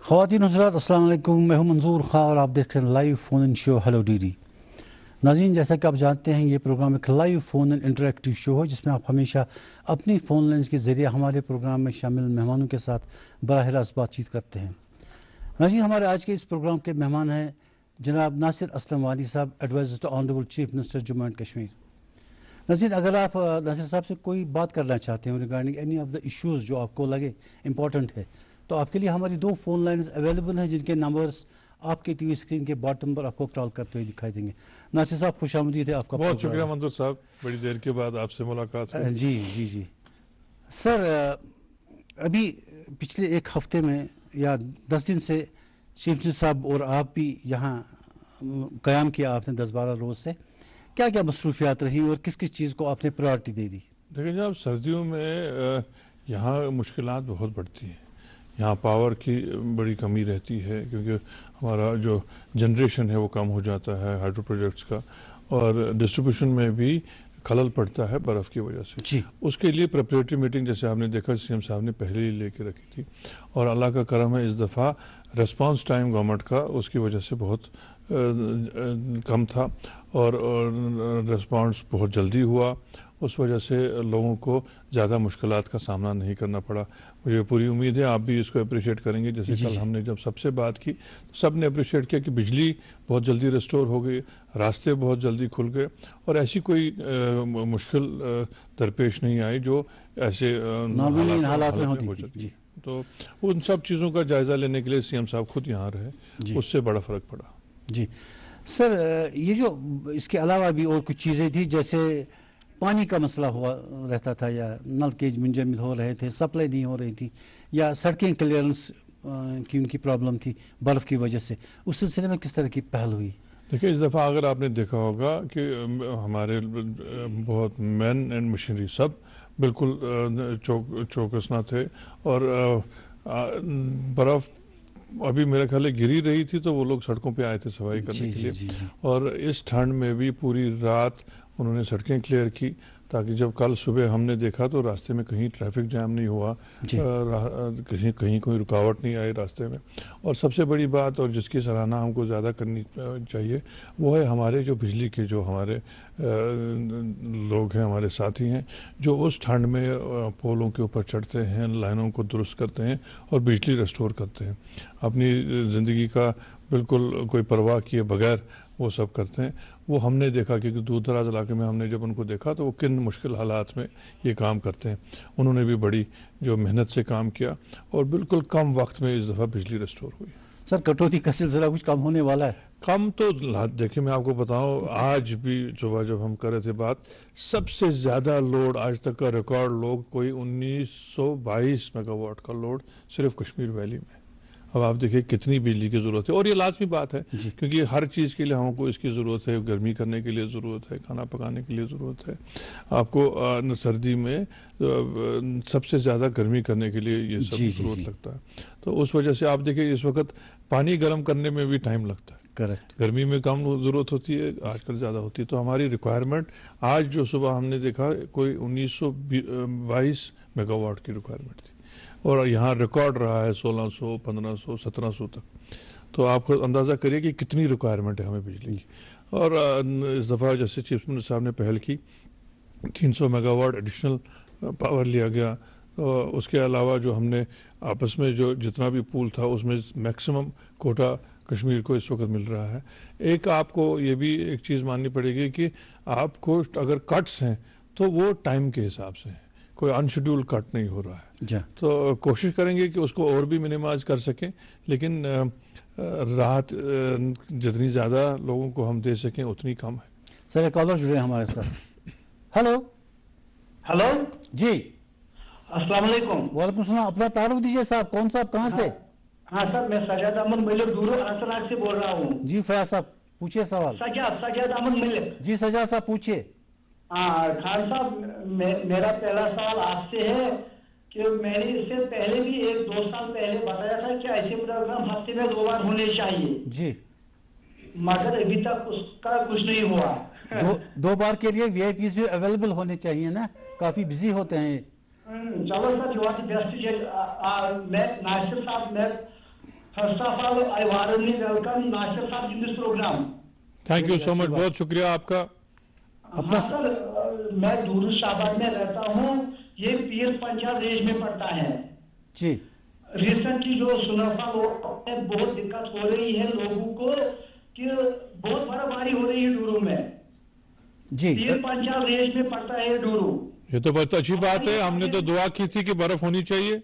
ख़वातीन हज़रात अस्सलाम वालेकुम, मैं हूं मंजूर खां और आप देख रहे हैं लाइव फ़ोन इन शो हेलो डीडी। नाज़रीन, जैसा कि आप जानते हैं ये प्रोग्राम एक लाइव फ़ोन इन इंटरेक्टिव शो है जिसमें आप हमेशा अपनी फ़ोन लाइन्स के ज़रिए हमारे प्रोग्राम में शामिल मेहमानों के साथ बराह रास्त बातचीत करते हैं। नाज़रीन, हमारे आज के इस प्रोग्राम के मेहमान हैं जनाब नासिर असलम वानी साहब, adviser to honourable chief minister Jammu and Kashmir. नाज़रीन, अगर आप नासिर साहब से कोई बात करना चाहते हैं regarding any of the issues जो आपको लगे इम्पोर्टेंट है तो आपके लिए हमारी 2 फ़ोन लाइन्स अवेलेबल हैं जिनके नंबर्स आपके टीवी स्क्रीन के बॉटम पर आपको कॉल करते हुए दिखाई देंगे। नासिर साहब, खुशामदीद है आपका। बहुत शुक्रिया मंजूर साहब, बड़ी देर के बाद आपसे मुलाकात है। जी जी जी सर, अभी पिछले एक हफ्ते में या 10 दिन से चीफ मिनिस्टर साहब और आप भी यहाँ क़याम किया आपने 10-12 रोज़ से, क्या क्या मसरूफियात रही और किस किस चीज़ को आपने प्रायोरिटी दे दी? देखिए जनाब, सर्दियों में यहाँ मुश्किलात बहुत बढ़ती हैं। यहाँ पावर की बड़ी कमी रहती है क्योंकि हमारा जो जनरेशन है वो कम हो जाता है हाइड्रो प्रोजेक्ट्स का, और डिस्ट्रीब्यूशन में भी खलल पड़ता है बर्फ़ की वजह से जी। उसके लिए प्रिपरेटरी मीटिंग जैसे आपने देखा सीएम साहब ने पहले ही लेके रखी थी, और अल्लाह का करम है इस दफ़ा रिस्पांस टाइम गवर्नमेंट का उसकी वजह से बहुत कम था और रिस्पांस बहुत जल्दी हुआ। उस वजह से लोगों को ज़्यादा मुश्किलात का सामना नहीं करना पड़ा। मुझे पूरी उम्मीद है आप भी इसको अप्रिशिएट करेंगे। जैसे कल हमने जब सबसे बात की तो सब ने अप्रिशिएट किया कि बिजली बहुत जल्दी रिस्टोर हो गई, रास्ते बहुत जल्दी खुल गए और ऐसी कोई मुश्किल दरपेश नहीं आई जो ऐसे हालात में होती थी। तो उन सब चीज़ों का जायज़ा लेने के लिए सीएम साहब खुद यहाँ रहे, उससे बड़ा फ़र्क पड़ा। जी सर, ये जो इसके अलावा भी और कुछ चीज़ें थी जैसे पानी का मसला हुआ रहता था या नल केज मुंजमद हो रहे थे, सप्लाई नहीं हो रही थी या सड़कें क्लियरेंस की उनकी प्रॉब्लम थी बर्फ़ की वजह से, उस सिलसिले में किस तरह की पहल हुई? देखिए इस दफ़ा अगर आपने देखा होगा कि हमारे बहुत मैन एंड मशीनरी सब बिल्कुल चौकसना थे और बर्फ़ अभी मेरे ख्याल गिरी रही थी तो वो लोग सड़कों पे आए थे सफाई करने के लिए, और इस ठंड में भी पूरी रात उन्होंने सड़कें क्लियर की ताकि जब कल सुबह हमने देखा तो रास्ते में कहीं ट्रैफिक जैम नहीं हुआ, कहीं कोई रुकावट नहीं आई रास्ते में। और सबसे बड़ी बात और जिसकी सराहना हमको ज़्यादा करनी चाहिए वो है हमारे जो बिजली के जो हमारे लोग हैं, हमारे साथी हैं, जो उस ठंड में पोलों के ऊपर चढ़ते हैं, लाइनों को दुरुस्त करते हैं और बिजली रिस्टोर करते हैं, अपनी ज़िंदगी का बिल्कुल कोई परवाह किए बगैर वो सब करते हैं। वो हमने देखा क्योंकि दूर दराज इलाके में हमने जब उनको देखा तो वो किन मुश्किल हालात में ये काम करते हैं। उन्होंने भी बड़ी जो मेहनत से काम किया और बिल्कुल कम वक्त में इस दफ़ा बिजली रिस्टोर हुई। सर, कटौती का सिलसिला कुछ कम होने वाला है? कम तो देखिए मैं आपको बताऊं, आज भी सुबह जब हम कर रहे थे बात, सबसे ज़्यादा लोड आज तक का रिकॉर्ड लोग कोई 1922 मेगावाट का लोड सिर्फ कश्मीर वैली में। अब आप देखिए कितनी बिजली की ज़रूरत है और ये लाजमी बात है क्योंकि हर चीज़ के लिए हमको इसकी ज़रूरत है, गर्मी करने के लिए ज़रूरत है, खाना पकाने के लिए ज़रूरत है, आपको सर्दी में सबसे ज़्यादा गर्मी करने के लिए ये सब ज़रूरत लगता है। तो उस वजह से आप देखिए इस वक्त पानी गर्म करने में भी टाइम लगता है। करेक्ट। गर्मी में कम ज़रूरत होती है, आजकल ज़्यादा होती है। तो हमारी रिक्वायरमेंट आज जो सुबह हमने देखा कोई 1922 मेगावाट की रिक्वायरमेंट थी और यहाँ रिकॉर्ड रहा है 1600, 1500, 1700 तक। तो आप अंदाज़ा करिए कि कितनी रिक्वायरमेंट है हमें बिजली की। और इस दफ़ा जैसे चीफ मिनिस्टर साहब ने पहल की 300 मेगावाट एडिशनल पावर लिया गया। उसके अलावा जो हमने आपस में जो जितना भी पूल था उसमें मैक्सिमम कोटा कश्मीर को इस वक्त मिल रहा है। एक आपको ये भी एक चीज़ माननी पड़ेगी कि आपको अगर कट्स हैं तो वो टाइम के हिसाब से हैं, कोई अनशेड्यूल कट नहीं हो रहा है। तो कोशिश करेंगे कि उसको और भी मिनिमाइज कर सकें, लेकिन राहत जितनी ज़्यादा लोगों को हम दे सकें उतनी कम है। सर, एक कॉलर जुड़े हमारे साथ। हेलो हेलो जी, अस्सलाम वालेकुम। वालेकुम सलाम। अपना तारुफ दीजिए साहब, कौन साहब, कहाँ से? हाँ सर, मैं सजाद अहमद मलिक दूर अनंतनाग से बोल रहा हूँ। जी फयाज साहब, पूछिए सवाल। सजाद अहमद मलिक। जी सजाद साहब, पूछिए। हाँ खान साहब, मेरा पहला सवाल आपसे है कि मैंने इससे पहले भी 1-2 साल पहले बताया था कि ऐसे प्रोग्राम हफ्ते में 2 बार होने चाहिए जी, मगर अभी तक उसका कुछ नहीं हुआ। दो बार के लिए वीआईपीज भी अवेलेबल होने चाहिए ना, काफी बिजी होते हैं। चलो sir, you are the best. मैं नासिर साहब, मैं First of all, I warmly welcome Nasir Saab in this program. Thank you so much, बहुत शुक्रिया आपका। हाँ सर, मैं दूरुशाबाद में रहता हूँ, ये पीर पंजाब रेंज में पड़ता है जी। रिसेंटली जो स्नोफॉल में बहुत दिक्कत हो रही है लोगों को कि बहुत बर्फबारी हो रही है डूरू में जी। पीर पंजाब रेंज में पड़ता है डूरू। ये तो बहुत अच्छी बात है, हमने तो दुआ की थी कि बर्फ होनी चाहिए।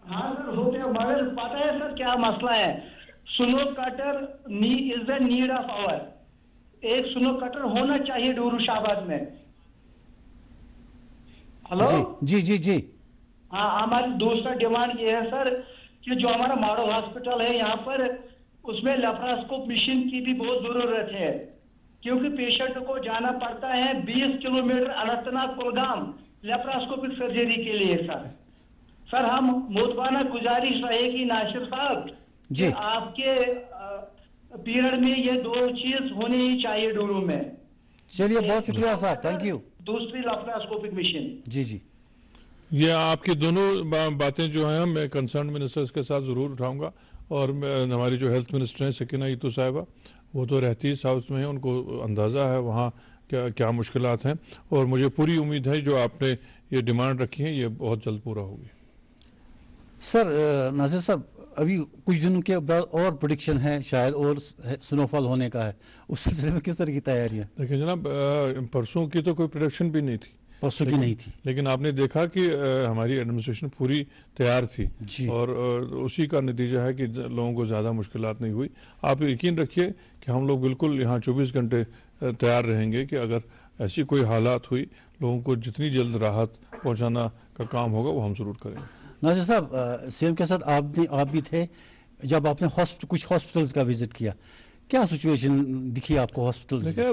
हाँ सर होते हैं, मगर पता है सर क्या मसला है, snow cutter is the need of hour, एक स्नो कटर होना चाहिए डूरुशाबाद में। हेलो जी जी जी। हाँ, हमारी दूसरा डिमांड ये है सर कि जो हमारा मॉडल हॉस्पिटल है यहाँ पर, उसमें लेप्रास्कोप मशीन की भी बहुत जरूरत है, क्योंकि पेशेंट को जाना पड़ता है 20 किलोमीटर अनंतनाग कुलगाम लेप्रास्कोपिक सर्जरी के लिए। सर हम मोतबाना गुजारिश रहेगी नासिर साहब जी, कि आपके पीरियड में ये दो चीज होनी ही चाहिए डूरू में। चलिए बहुत शुक्रिया साहब, थैंक यू। दूसरी लेप्रास्कोपिक मशीन। जी जी। ये आपकी दोनों बातें जो हैं मैं कंसर्न मिनिस्टर्स के साथ जरूर उठाऊंगा, और हमारी जो हेल्थ मिनिस्टर हैं सकीना ईतू साहिबा, वो तो रहती साउथ में है, उनको अंदाज़ा है वहाँ क्या क्या मुश्किलात हैं, और मुझे पूरी उम्मीद है जो आपने ये डिमांड रखी है ये बहुत जल्द पूरा होगी। सर नासिर साहब, अभी कुछ दिनों के बाद और प्रेडिक्शन है शायद और स्नोफॉल होने का है, उस सिलसिले में किस तरह की तैयारियां? देखिए जनाब, परसों की तो कोई प्रोडक्शन भी नहीं थी, परसों की नहीं थी, लेकिन आपने देखा कि हमारी एडमिनिस्ट्रेशन पूरी तैयार थी जी। और उसी का नतीजा है कि लोगों को ज़्यादा मुश्किलात नहीं हुई। आप यकीन रखिए कि हम लोग बिल्कुल यहाँ 24 घंटे तैयार रहेंगे कि अगर ऐसी कोई हालात हुई, लोगों को जितनी जल्द राहत पहुँचाना का काम होगा वो हम ज़रूर करेंगे। नासिर साहब, सीएम के साथ आप भी थे जब आपने कुछ हॉस्पिटल्स का विजिट किया, क्या सिचुएशन दिखी आपको हॉस्पिटल्स में? देखिए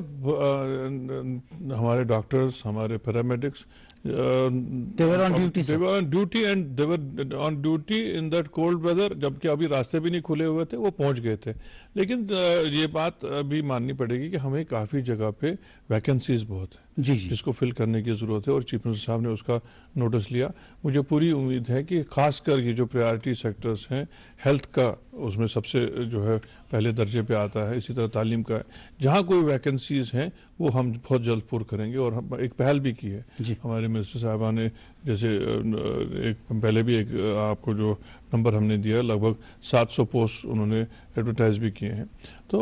हमारे डॉक्टर्स, हमारे paramedics, they were on duty, they were on duty and they were on duty in that cold weather, जबकि अभी रास्ते भी नहीं खुले हुए थे, वो पहुंच गए थे। लेकिन ये बात अभी माननी पड़ेगी कि हमें काफ़ी जगह पे वैकेंसीज बहुत है जी जी, जिसको फिल करने की ज़रूरत है, और चीफ मिनिस्टर साहब ने उसका नोटिस लिया। मुझे पूरी उम्मीद है कि खासकर ये जो प्रायोरिटी सेक्टर्स हैं, हेल्थ का उसमें सबसे जो है पहले दर्जे पे आता है, इसी तरह तालीम का है, जहाँ कोई वैकेंसीज हैं वो हम बहुत जल्द पूर्ण करेंगे। और हम एक पहल भी की है हमारे मिनिस्टर साहबा ने, जैसे एक पहले भी एक आपको जो नंबर हमने दिया, लगभग 700 पोस्ट उन्होंने एडवर्टाइज भी किए हैं। तो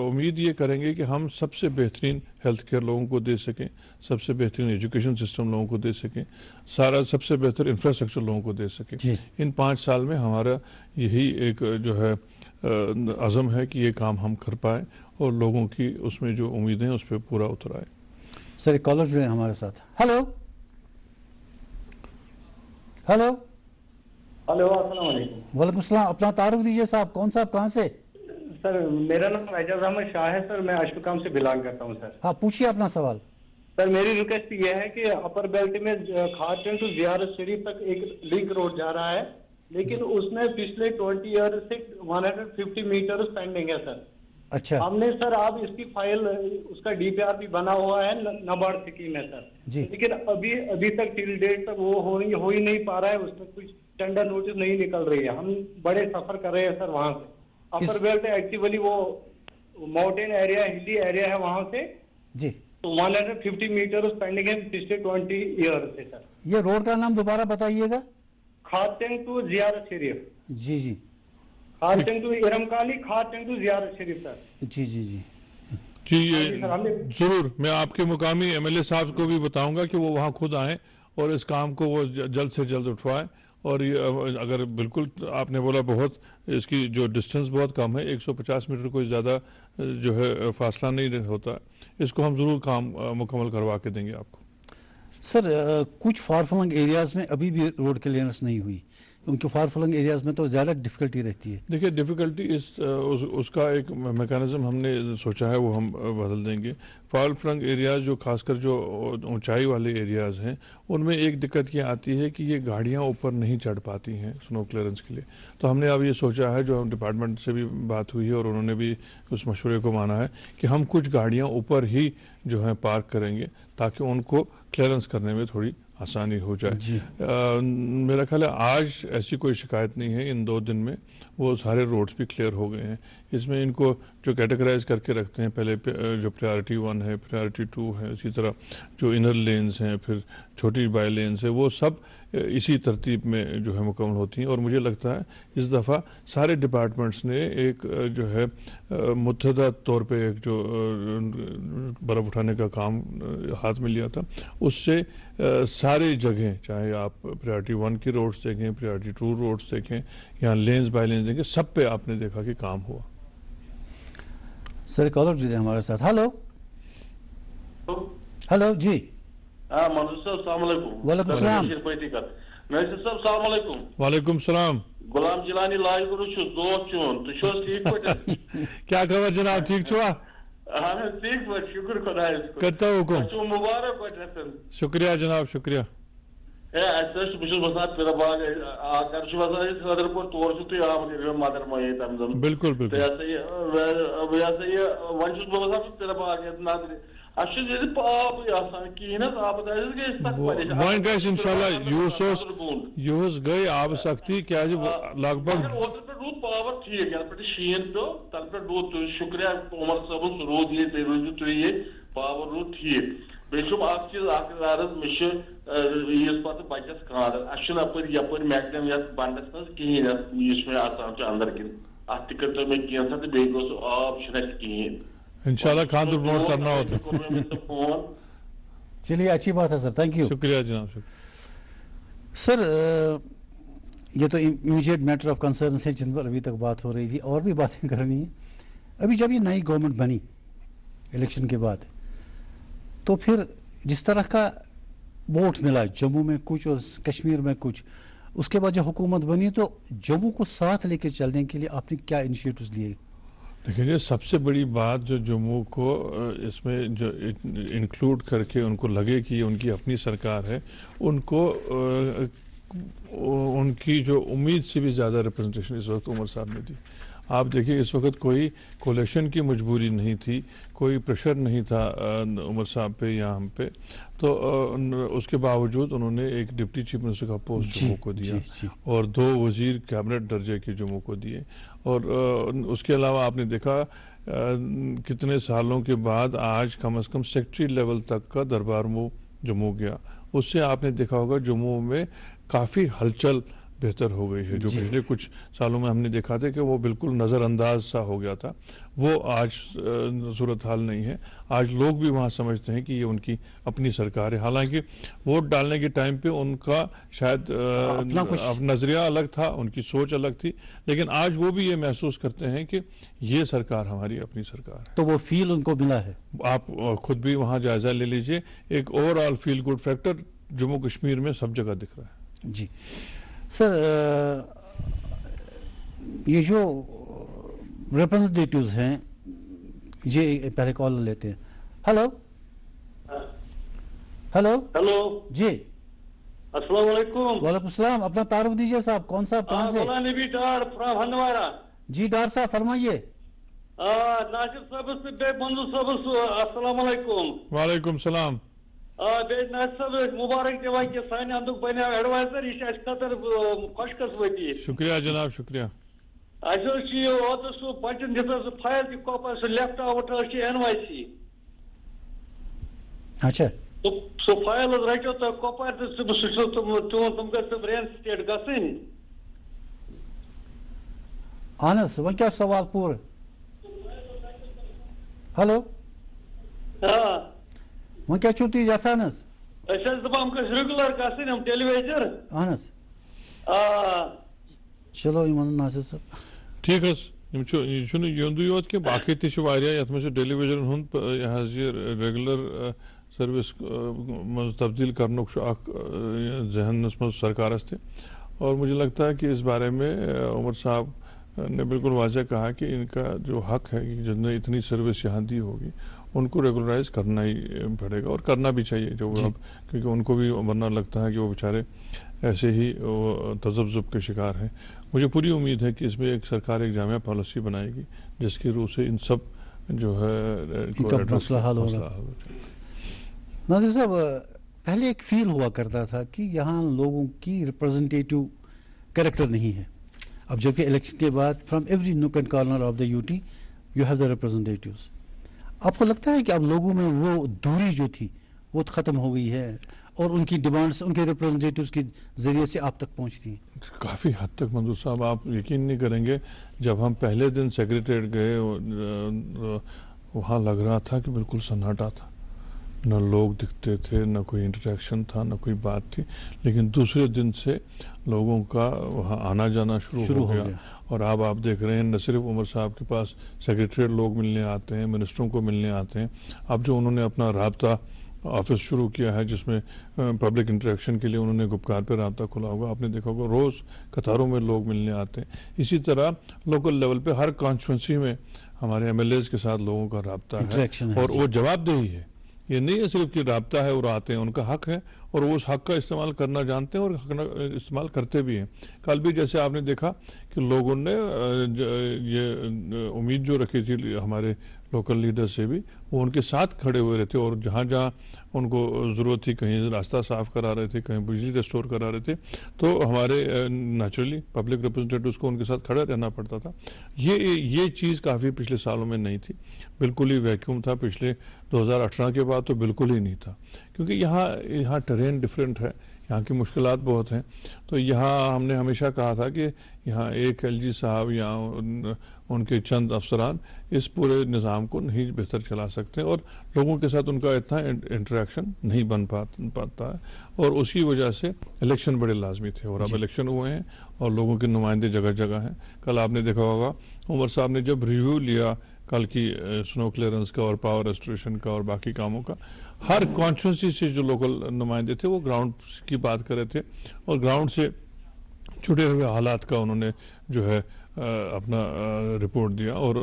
उम्मीद ये करेंगे कि हम सबसे बेहतरीन हेल्थ केयर लोगों को दे सकें, सबसे बेहतरीन एजुकेशन सिस्टम लोगों को दे सकें, सारा सबसे बेहतर इंफ्रास्ट्रक्चर लोगों को दे सकें। इन 5 साल में हमारा यही एक जो है अज़म है कि ये काम हम कर पाए और लोगों की उसमें जो उम्मीदें हैं उस पर पूरा उतर आए। सर एक कॉलर जुड़े हमारे साथ। हेलो हेलो हेलो, अस्सलाम वालेकुम। वालेकुम सलाम, अपना तारुफ दीजिए साहब, कौन साहब, कहाँ से? सर मेरा नाम एजाज अहमद शाह है सर, मैं अशोकाम से बिलोंग करता हूँ सर। हाँ पूछिए अपना सवाल। सर मेरी रिक्वेस्ट ये है कि अपर बेल्ट में खारचंद टू जियारत शरीफ तक एक लिंक रोड जा रहा है, लेकिन उसमें पिछले 20 ईयर से 150 मीटर पेंडिंग है सर। अच्छा, हमने सर अब इसकी फाइल, उसका डीपीआर भी बना हुआ है, नाबार्ड स्कीम है सर जी, लेकिन अभी तक टिल डेट तक वो हो ही नहीं पा रहा है, उसमें कुछ टेंडर नोटिस नहीं निकल रही है। हम बड़े सफर कर रहे हैं सर वहां से। अपर बेल्ट एक्चुअली वो माउंटेन एरिया, हिली एरिया है वहां से जी, तो 150 मीटर पेंडिंग है पिछले 20 ईयर से सर। ये रोड का नाम दोबारा बताइएगा। खारचंद टू जियारत शरीफ। जी जी, खारचंद टू इरमकाली, खारचंद टू जियारत शरीफ सर। जी जी जी जी, ये जरूर मैं आपके मुकामी एमएलए साहब को भी बताऊंगा कि वो वहाँ खुद आएं और इस काम को वो जल्द से जल्द उठवाएं। और ये अगर बिल्कुल आपने बोला बहुत इसकी जो डिस्टेंस बहुत कम है, 150 मीटर कोई ज़्यादा जो है फासला नहीं होता, इसको हम ज़रूर काम मुकम्मल करवा के देंगे आपको। सर कुछ फार फ्लंग एरियाज में अभी भी रोड क्लियरेंस नहीं हुई, उनके फार फ्लंग एरियाज में तो ज़्यादा डिफिकल्टी रहती है। देखिए डिफ़िकल्टी उसका एक मैकेनिज्म हमने सोचा है, वो हम बदल देंगे। फार फ्लंग एरियाज जो खासकर जो ऊंचाई वाले एरियाज हैं, उनमें एक दिक्कत ये आती है कि ये गाड़ियां ऊपर नहीं चढ़ पाती हैं स्नो क्लियरेंस के लिए। तो हमने अब ये सोचा है, जो हम डिपार्टमेंट से भी बात हुई है और उन्होंने भी उस मशवरे को माना है कि हम कुछ गाड़ियाँ ऊपर ही जो है पार्क करेंगे ताकि उनको क्लियरेंस करने में थोड़ी आसानी हो जाए। मेरा ख्याल है आज ऐसी कोई शिकायत नहीं है। इन 2 दिन में वो सारे रोड्स भी क्लियर हो गए हैं। इसमें इनको जो कैटेगराइज करके रखते हैं, पहले जो प्रायोरिटी 1 है, प्रायोरिटी 2 है, इसी तरह जो इनर लेन्स हैं, फिर छोटी बाई लेन्स है, वो सब इसी तरतीब में जो है मुकम्मल होती हैं। और मुझे लगता है इस दफ़ा सारे डिपार्टमेंट्स ने एक जो है मुत्तहदा तौर पे एक जो बर्फ़ उठाने का काम हाथ में लिया था, उससे सारी जगह, चाहे आप प्रायोरिटी 1 की रोड्स देखें, प्रायोरिटी 2 रोड्स देखें, यहाँ लेन्स बाई लेन्स देखें, सब पे आपने देखा कि काम हुआ। सर कॉलर जी हमारे साथ। हेलो हेलो जी। मंजूर साहब अस्सलाम वालेकुम। वालेकुम सलाम। नजीर साहब अस्सलाम वालेकुम। वालेकुम सलाम। गुलाम जिलानी लाल गुरु दोस्त चुन तो ठीक पे क्या खबर जनाब, ठीक छुआ? हाँ ठीक पे, शुक्र खुदा करता हुकुम। मुबारक पे। शुक्रिया जनाब, शुक्रिया। बसा बाग आकर सदर पर तौर तुम आम मदर मोये तम बिल्कुल बिल्कुल वन बसा तेरा बाग पाप कहीं आप गई इंशाल्लाह यूस गई आब सख्ती क्या लगभग रूद पावर ठीक ये पे शीन पे तल पे रूद शुक्रिया उमर साहब रूद ये रूज तुम ये पावर रूद ठीक बेचुम चीज अर्ज मे पे बचस खादर अपर यपर मैक्सिमम ये बंडस मज कहें मे अंदर किन अत कर मे कैंसर तो बे आब कहें इंशाल्लाह खादर ब्रोट करना होता। चलिए अच्छी बात है सर, थैंक यू। शुक्रिया जनाब। सर ये तो इमीडिएट मैटर ऑफ कंसर्न है जिन पर अभी तक बात हो रही थी, और भी बातें करनी है। अभी जब ये नई गवर्नमेंट बनी इलेक्शन के बाद, तो फिर जिस तरह का वोट मिला जम्मू में कुछ और कश्मीर में कुछ, उसके बाद जब हुकूमत बनी तो जम्मू को साथ लेके चलने के लिए आपने क्या इनिशिएटिव्स लिए? देखिए, सबसे बड़ी बात जो जम्मू को इसमें जो इंक्लूड करके उनको लगे कि ये उनकी अपनी सरकार है, उनको उनकी जो उम्मीद से भी ज़्यादा रिप्रेजेंटेशन इस वक्त उमर साहब ने दी। आप देखिए, इस वक्त कोई कोलेशन की मजबूरी नहीं थी, कोई प्रेशर नहीं था उमर साहब पे या हम पे, तो उसके बावजूद उन्होंने एक डिप्टी चीफ मिनिस्टर का पोस्ट जम्मू को दिया और 2 वजीर कैबिनेट दर्जे के जम्मू को दिए। और उसके अलावा आपने देखा कितने सालों के बाद आज कम से कम सेक्रेटरी लेवल तक का दरबार मूव जम्मू गया। उससे आपने देखा होगा जम्मू में काफ़ी हलचल बेहतर हो गई है। जो पिछले कुछ सालों में हमने देखा था कि वो बिल्कुल नज़रअंदाज सा हो गया था, वो आज सूरत हाल नहीं है। आज लोग भी वहाँ समझते हैं कि ये उनकी अपनी सरकार है। हालांकि वोट डालने के टाइम पे उनका शायद नज़रिया अलग था, उनकी सोच अलग थी, लेकिन आज वो भी ये महसूस करते हैं कि ये सरकार हमारी अपनी सरकार है। तो वो फील उनको मिला है। आप खुद भी वहाँ जायजा ले लीजिए, एक overall feel good factor Jammu Kashmir में सब जगह दिख रहा है। जी सर, ये जो रिप्रेजेंटेटिव्स हैं, ये पहले कॉल लेते हैं। हेलो हेलो हेलो जी, अस्सलाम वालेकुम। वालेकुम सलाम। अपना तारुफ दीजिए साहब, कौन साहब, कहाँ से? नबी डार फ्रॉम हंदवारा। जी डार साहब फरमाइए। नासिर साहब से मंजूर साहब अस्सलाम वालेकुम। वालेकुम सलाम। मुबारक दिवान कि सान अंदुक बने एडवाइजर, यह खतर खुशकस्मती। शुक्रिया जनाब, शुक्रिया। ओत सह बचन दित फाइल तक कॉपर, सह लेफ्ट आउट NYC। अच्छा, सह फाइल रचो तो कॉपर तुम रेन स्टेट गन। अहन वो क्या सवाल पूर? हेलो वो क्या छुट्टी यसान? Regular gun टेलीवेजर। अहन चलो नासिर साहब ठीक है। युंदु योत कि बाकी तथ में टेलीविजन हुंद रेगुलर सर्विस मज तब्दील करने जहनस मज सरकार थे। और मुझे लगता है कि इस बारे में उमर साहब ने बिल्कुल वाज़ह कहा कि इनका जो हक है कि जिसने इतनी सर्विस यहाँ दी होगी उनको रेगुलराइज करना ही पड़ेगा और करना भी चाहिए जो अब, क्योंकि उनको भी वरना लगता है कि वो बेचारे ऐसे ही तजब्जुब के शिकार हैं। मुझे पूरी उम्मीद है कि इसमें एक सरकार एक जामिया पॉलिसी बनाएगी जिसकी रूह से इन सब जो है मसला हल होगा। नाज़िर साहब, پہلے ایک فیل ہوا کرتا تھا کہ یہاں لوگوں کی ریپرزنٹیٹو کریکٹر نہیں ہے. اب جبکہ الیکشن کے بعد from every knock and corner of the U T U have the representatives. آپ کو لگتا ہے کہ اب لوگوں میں وہ دوری جو تھی وہ ختم ہو گئی ہے اور ان کی ڈیمانڈس ان کے ریپرزنٹیٹیوز کے ذریعے سے آپ تک پہنچتی ہیں؟ کافی حد تک منظور صاحب آپ یقین نہیں کریں گے، جب ہم پہلے دن سیکریٹریٹ گئے وہاں لگ رہا تھا کہ بالکل سناٹا تھا، نہ لوگ دکھتے تھے، نہ کوئی انٹریکشن تھا، نہ کوئی بات تھی. لیکن دوسرے دن سے لوگوں کا وہاں آنا جانا شروع ہو گیا. اور اب آپ دیکھ رہے ہیں نہ صرف عمر صاحب کے پاس سیکریٹریٹ لوگ ملنے آتے ہیں، منسٹروں کو ملنے آتے ہیں. اب جو انہوں نے اپنا رابطہ آفس شروع کیا ہے جس میں پبلک انٹریکشن کے لیے انہوں نے گپکار پہ رابطہ کھولا ہوگا، آپ نے دیکھا ہوگا روز قطاروں میں لوگ ملنے آتے ہیں. اسی طرح لوکل لیول پہ ہر کانسٹیچوئنسی میں ہمارے ایم ایل ایز کے ساتھ لوگوں کا رابطہ ہے اور وہ جواب دہی ہے. یہ نہیں ہے صرف کہ رابطہ ہے اور آتے ہیں، ان کا حق ہے اور وہ اس حق کا استعمال کرنا جانتے ہیں اور استعمال کرتے بھی ہیں. کل بھی جیسے آپ نے دیکھا کہ لوگوں نے یہ امید جو رکھی تھی ہمارے لوکل لیڈر سے بھی، وہ ان کے ساتھ کھڑے ہوئے رہتے اور جہاں جہاں ان کو ضرورت تھی، کہیں راستہ صاف کرا رہے تھے، کہیں بجلی ریسٹور کرا رہے تھے، تو ہمارے نیچرلی پبلک ریپرزنٹیٹیوز کو ان کے ساتھ کھڑا رہنا پڑتا تھا. یہ چیز کافی پچھلے سالوں میں نہیں تھی، بالکل ہی ویکیوم تھا. پچھلے 2018 کے بعد تو بالکل ہی نہیں تھا، کیونکہ یہاں ٹرین ڈفرینٹ ہے، یہاں کی مشکلات بہت ہیں. تو یہاں ہم نے ہمیشہ کہا تھا کہ یہاں ایک ایل جی صاحب یا ان کے چند افسران اس پورے نظام کو نہیں بہتر چلا سکتے اور لوگوں کے ساتھ ان کا اتنا انٹریکشن نہیں بن پاتا ہے. اور اسی وجہ سے الیکشن بڑے لازمی تھے اور اب الیکشن ہوئے ہیں اور لوگوں کے نمائندے جگہ جگہ ہیں. کل آپ نے دیکھا ہوگا عمر صاحب نے جب ریویو لیا کل کی سنو کلیئرنس کا اور پاور ریسٹوریشن کا اور باقی کاموں کا، ہر کانسٹیچوئنسی سے جو لوکل نمائندے تھے وہ گراؤنڈ کی بات کر رہے تھے اور گراؤنڈ سے چھٹے ہوئے حالات کا انہوں نے جو ہے اپنا رپورٹ دیا. اور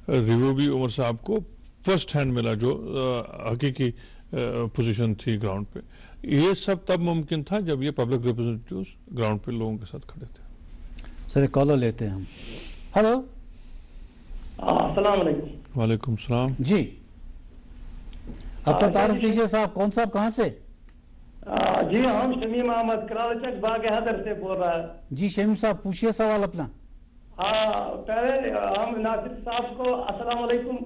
ریویو بھی عمر صاحب کو فرسٹ ہینڈ ملا جو حقیقی پوزیشن تھی گراؤنڈ پہ. یہ سب تب ممکن تھا جب یہ پبلک ریپرزنٹیٹیوز گراؤنڈ پہ لوگوں کے ساتھ کھڑے تھے. سر ایک کالر لیتے ہیں ہم. ہلو، السلام علیکم. وعلیکم السلام. جی اپنا تعارف کیجیے صاحب. کون صاحب کہاں سے؟ جی ہم شمیم احمد کرال چک باغ حیدر سے بول رہا ہے. جی شمیم صاحب پوچھیے سوال اپنا. پہلے ہم ناصر صاحب کو السلام علیکم.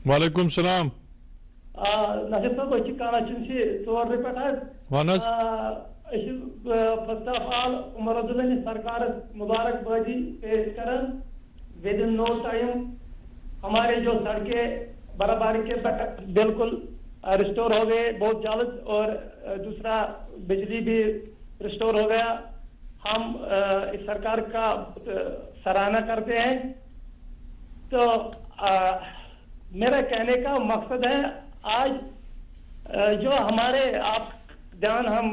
وعلیکم السلام. ناصر صاحب أسۍ چھِ کانچنسی 4 پٮ۪ٹھ حظ. وَن حظ. أسۍ چھِ first of all Omar Abdullah سرکارس مبارک بادی پیش کران. ود ان نو ٹائم ہمارے جو سڑکیں برابری کے بالکل ریسٹور ہو گئے بہت جلد اور دوسرا بجلی بھی ریسٹور ہو گیا. ہم اس سرکار کا سراہنا کرتے ہیں. تو میرا کہنے کا مقصد ہے آج جو ہمارے آپ دھیان ہم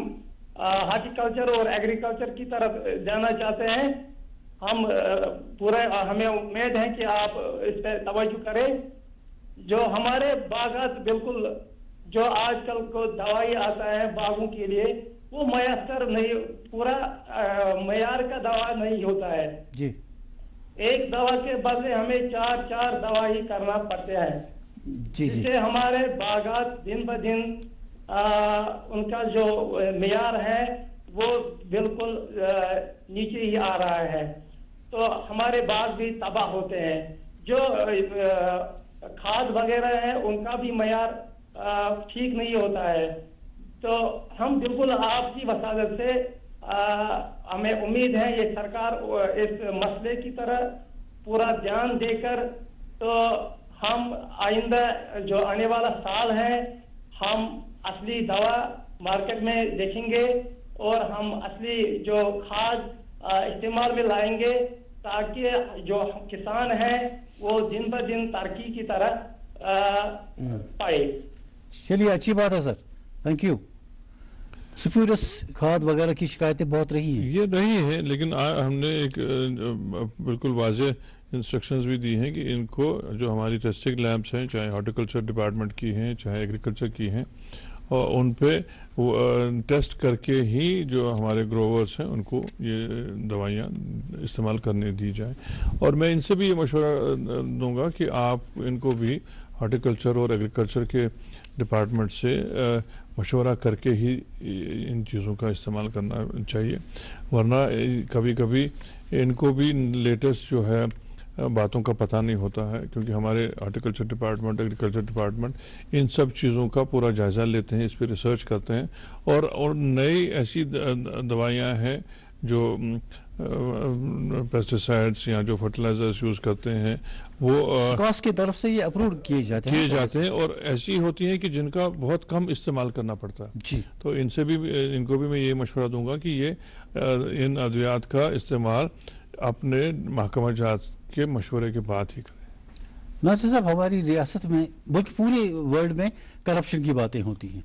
ہارٹیکلچر اور ایگریکلچر کی طرف جانا چاہتے ہیں. ہم پورے ہمیں امید ہے کہ آپ اس پہ توجہ کریں. جو ہمارے باغات بالکل جو آج کل کو دوائی آتا ہے باغوں کے لیے وہ میسر نہیں، پورا معیار کا دوا نہیں ہوتا ہے. جی ایک دوا کے بدلے ہمیں 4 دوائی کرنا پڑتا ہے. جی جس سے ہمارے باغات دن بہ دن ان کا جو معیار ہے وہ بالکل نیچے ہی آ رہا ہے. تو ہمارے باغ بھی تباہ ہوتے ہیں. جو کھاد وغیرہ ہے ان کا بھی معیار ٹھیک نہیں ہوتا ہے. تو ہم بالکل آپ کی وسالت سے ہمیں امید ہے یہ سرکار اس مسئلے کی طرح پورا دھیان دے کر تو ہم آئندہ جو آنے والا سال ہے ہم اصلی دوا مارکیٹ میں دیکھیں گے اور ہم اصلی جو کھاد استعمال میں لائیں گے تاکہ جو کسان ہیں وہ دن بہ دن ترقی کی طرح پائے. چلیے اچھی بات ہے سر، تھینک یو. سپیورس کھاد وغیرہ کی شکایتیں بہت رہی ہیں. یہ رہی ہے لیکن ہم نے ایک بالکل واضح انسٹرکشنز بھی دی ہیں کہ ان کو جو ہماری ٹیسٹنگ لیبس ہیں چاہے ہارٹیکلچر ڈپارٹمنٹ کی ہیں چاہے ایگریکلچر کی ہیں اور ان پہ ٹیسٹ کر کے ہی جو ہمارے گروورس ہیں ان کو یہ دوائیاں استعمال کرنے دی جائیں. اور میں ان سے بھی یہ مشورہ دوں گا کہ آپ ان کو بھی ہارٹیکلچر اور ایگریکلچر کے ڈپارٹمنٹ سے مشورہ کر کے ہی ان چیزوں کا استعمال کرنا چاہیے. ورنہ کبھی کبھی ان کو بھی لیٹسٹ جو ہے باتوں کا پتہ نہیں ہوتا ہے، کیونکہ ہمارے ہارٹیکلچر ڈپارٹمنٹ، ایگریکلچر ڈپارٹمنٹ ان سب چیزوں کا پورا جائزہ لیتے ہیں، اس پہ ریسرچ کرتے ہیں، اور نئی ایسی دوائیاں ہیں جو پیسٹیسائڈس یا جو فرٹیلائزرز یوز کرتے ہیں وہ سکاس کی طرف سے یہ اپروو کیے جاتے ہیں اور ایسی ہوتی ہیں کہ جن کا بہت کم استعمال کرنا پڑتا ہے. جی. تو ان کو بھی میں یہ مشورہ دوں گا کہ یہ ان ادویات کا استعمال اپنے محکمہ جات کے مشورے کے بعد ہی کریں. ناصر صاحب، ہماری ریاست میں بلکہ پورے ورلڈ میں کرپشن کی باتیں ہوتی ہیں،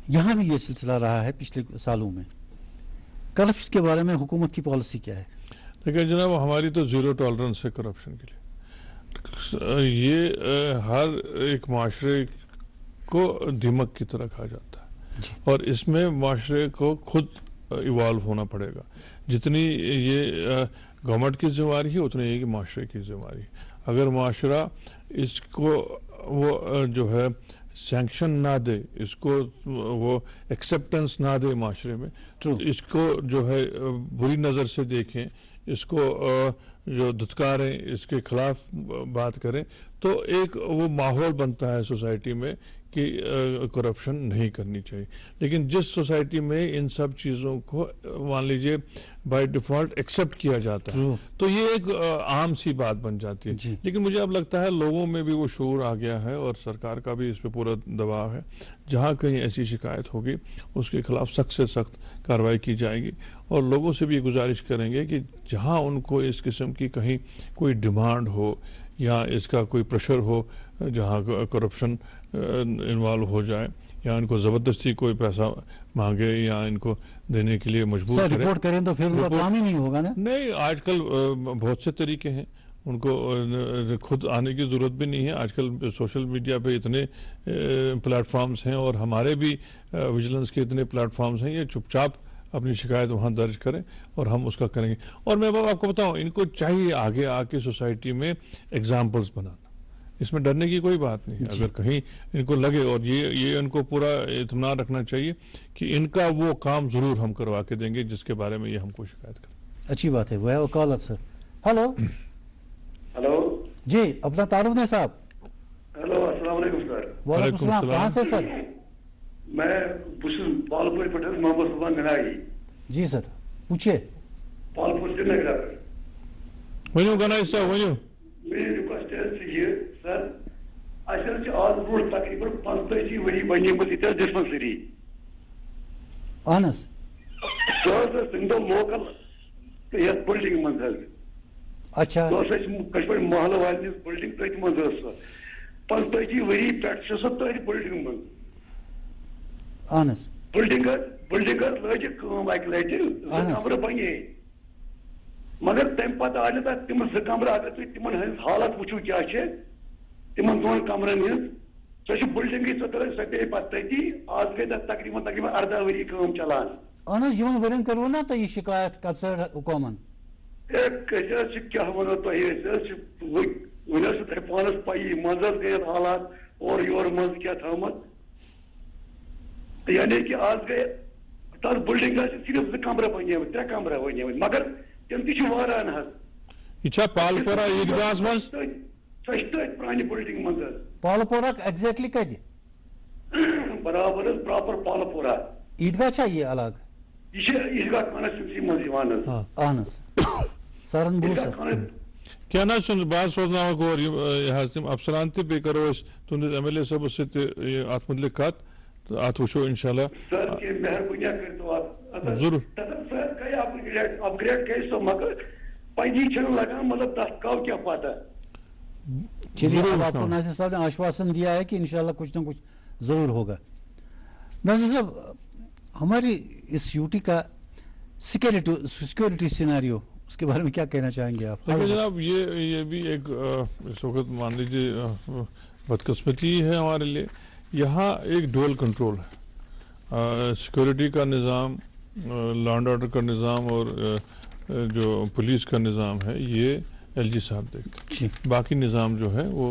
یہاں بھی یہ سلسلہ رہا ہے پچھلے سالوں میں. کرپشن کے بارے میں حکومت کی پالیسی کیا ہے؟ دیکھیں جناب، ہماری تو زیرو ٹالرنس ہے کرپشن کے لیے. یہ ہر ایک معاشرے کو دیمک کی طرح کھا جاتا ہے، اور اس میں معاشرے کو خود ایوالو ہونا پڑے گا. جتنی یہ گورنمنٹ کی ذمہ داری ہے اتنی یہ کہ معاشرے کی ذمہ داری. اگر معاشرہ اس کو وہ جو ہے سینکشن نہ دے، اس کو وہ ایکسیپٹنس نہ دے معاشرے میں، اس کو جو ہے بری نظر سے دیکھیں، اس کو جو دھتکاریں، اس کے خلاف بات کریں، تو ایک وہ ماحول بنتا ہے سوسائٹی میں کہ کرپشن نہیں کرنی چاہیے. لیکن جس سوسائٹی میں ان سب چیزوں کو مان لیجئے بائی ڈیفالٹ ایکسیپٹ کیا جاتا ہے تو یہ ایک عام سی بات بن جاتی ہے. لیکن مجھے اب لگتا ہے لوگوں میں بھی وہ شعور آ گیا ہے، اور سرکار کا بھی اس پہ پورا دباؤ ہے. جہاں کہیں ایسی شکایت ہوگی اس کے خلاف سخت سے سخت کارروائی کی جائے گی، اور لوگوں سے بھی گزارش کریں گے کہ جہاں ان کو اس قسم کی کہیں کوئی ڈیمانڈ ہو یا اس کا کوئی پریشر ہو، جہاں کرپشن انوالو ہو جائے، یا ان کو زبردستی کوئی پیسہ مانگے یا ان کو دینے کے لیے مجبور کرے، رپورٹ کریں تو پھر وہ کام ہی نہیں ہوگا نا. نہیں، آج کل بہت سے طریقے ہیں، ان کو خود آنے کی ضرورت بھی نہیں ہے. آج کل سوشل میڈیا پہ اتنے پلیٹ فارمز ہیں، اور ہمارے بھی ویجیلنس کے اتنے پلیٹ فارمز ہیں. یہ چپ چاپ اپنی شکایت وہاں درج کریں اور ہم اس کا کریں گے. اور میں آپ کو بتاؤں، ان کو چاہیے آگے آ کے سوسائٹی میں ایگزامپلز بنانا. اس میں ڈرنے کی کوئی بات نہیں. اگر کہیں ان کو لگے، اور یہ ان کو پورا اطمینان رکھنا چاہیے کہ ان کا وہ کام ضرور ہم کروا کے دیں گے جس کے بارے میں یہ ہم کو شکایت کریں. اچھی بات ہے. وہ کالر سر. ہلو. ہلو جی، اپنا تعارف دیں صاحب. ہلو، السلام علیکم سر. وعلیکم السلام. کہاں سے سر؟ میں پالپور پہ محمد سلطان گنائی. جی سر، پوچھیے. پالپور سری نگر. ونیو گنائی صاحب، ونیو. میری ریکویسٹ ہے سر، اچھا آج برو تقریباً 45 ؤری بنی یہ ڈسپنسری. اہن حظ. سر تم دہ لوکل یتھ بلڈنگ من حظ. اچھا. کشمیر محلہ والن بلڈنگ تھی من سر 45 ؤری پہ سر تھی بلڈنگ من. اہن حظ. بلڈنگ لجک اکہ لٹہ کمرہ بنے، مگر تمہ پتہ آئی نا تم زٕ کمرہ اگر تھی تمن ہز حالت وچو کیا تمن دون کمرن ہز سو بلڈنگ سہ پے پتہ تھی. آج گئی تک تقریباً 18 ؤری کام چلان. اہن حظ، یمن ورین کرو نا تھی یہ شکایت کنسرن حکومن. کیا ونو تہ ون تہ پانس پی مز گئی حالات اور یور مز کیا تھامت. یعنی کہ آج گئی تس بلڈنگ صرف 2 کمرہ بنے 3 کمرہ بنے، مگر تم تہ واران حظ. یہ پالپورہ عیدگاہس من سہ پرانہ بلڈنگ من. پالپورہ ایگزیکٹلی کتہ؟ برابر پراپر پالپورہ. عیدگاہ چھا یہ الگ؟ یہ عیدگاہ کانسٹیچوینسی من. اہن حظ. سرن بو سر. کیا نا بات سوزنا گور تم افسران تہ بیٚیہِ کرو أسۍ تُہنٛدِس MLA صٲبس سۭتۍ تہِ اتھ متعلق کتھ تہٕ اتھ وٕچھو انشاءاللہ. سر کینٛہہ مہربٲنی کٔرتو اتھ ضروٗر. سر گٔے اپگریڈ گٔے سۄ مگر پنی چھنہٕ لگان مطلب تتھ کو کیا پتہ. چلیے، اب آپ کو ناصر صاحب نے آشواسن دیا ہے کہ انشاءاللہ کچھ نہ کچھ ضرور ہوگا. ناصر صاحب، ہماری اس یوٹی کا سیکورٹی سیناریو، اس کے بارے میں کیا کہنا چاہیں گے آپ؟ دیکھیں جناب، یہ بھی ایک اس وقت مان لیجیے بدقسمتی ہے ہمارے لیے. یہاں ایک ڈوئل کنٹرول ہے. सिक्योरिटी का निज़ाम, लॉ एंड ऑर्डर का निज़ाम और जो पुलिस का निज़ाम है ये एलजी साहब देखते हैं, बाकी निज़ाम जो है वो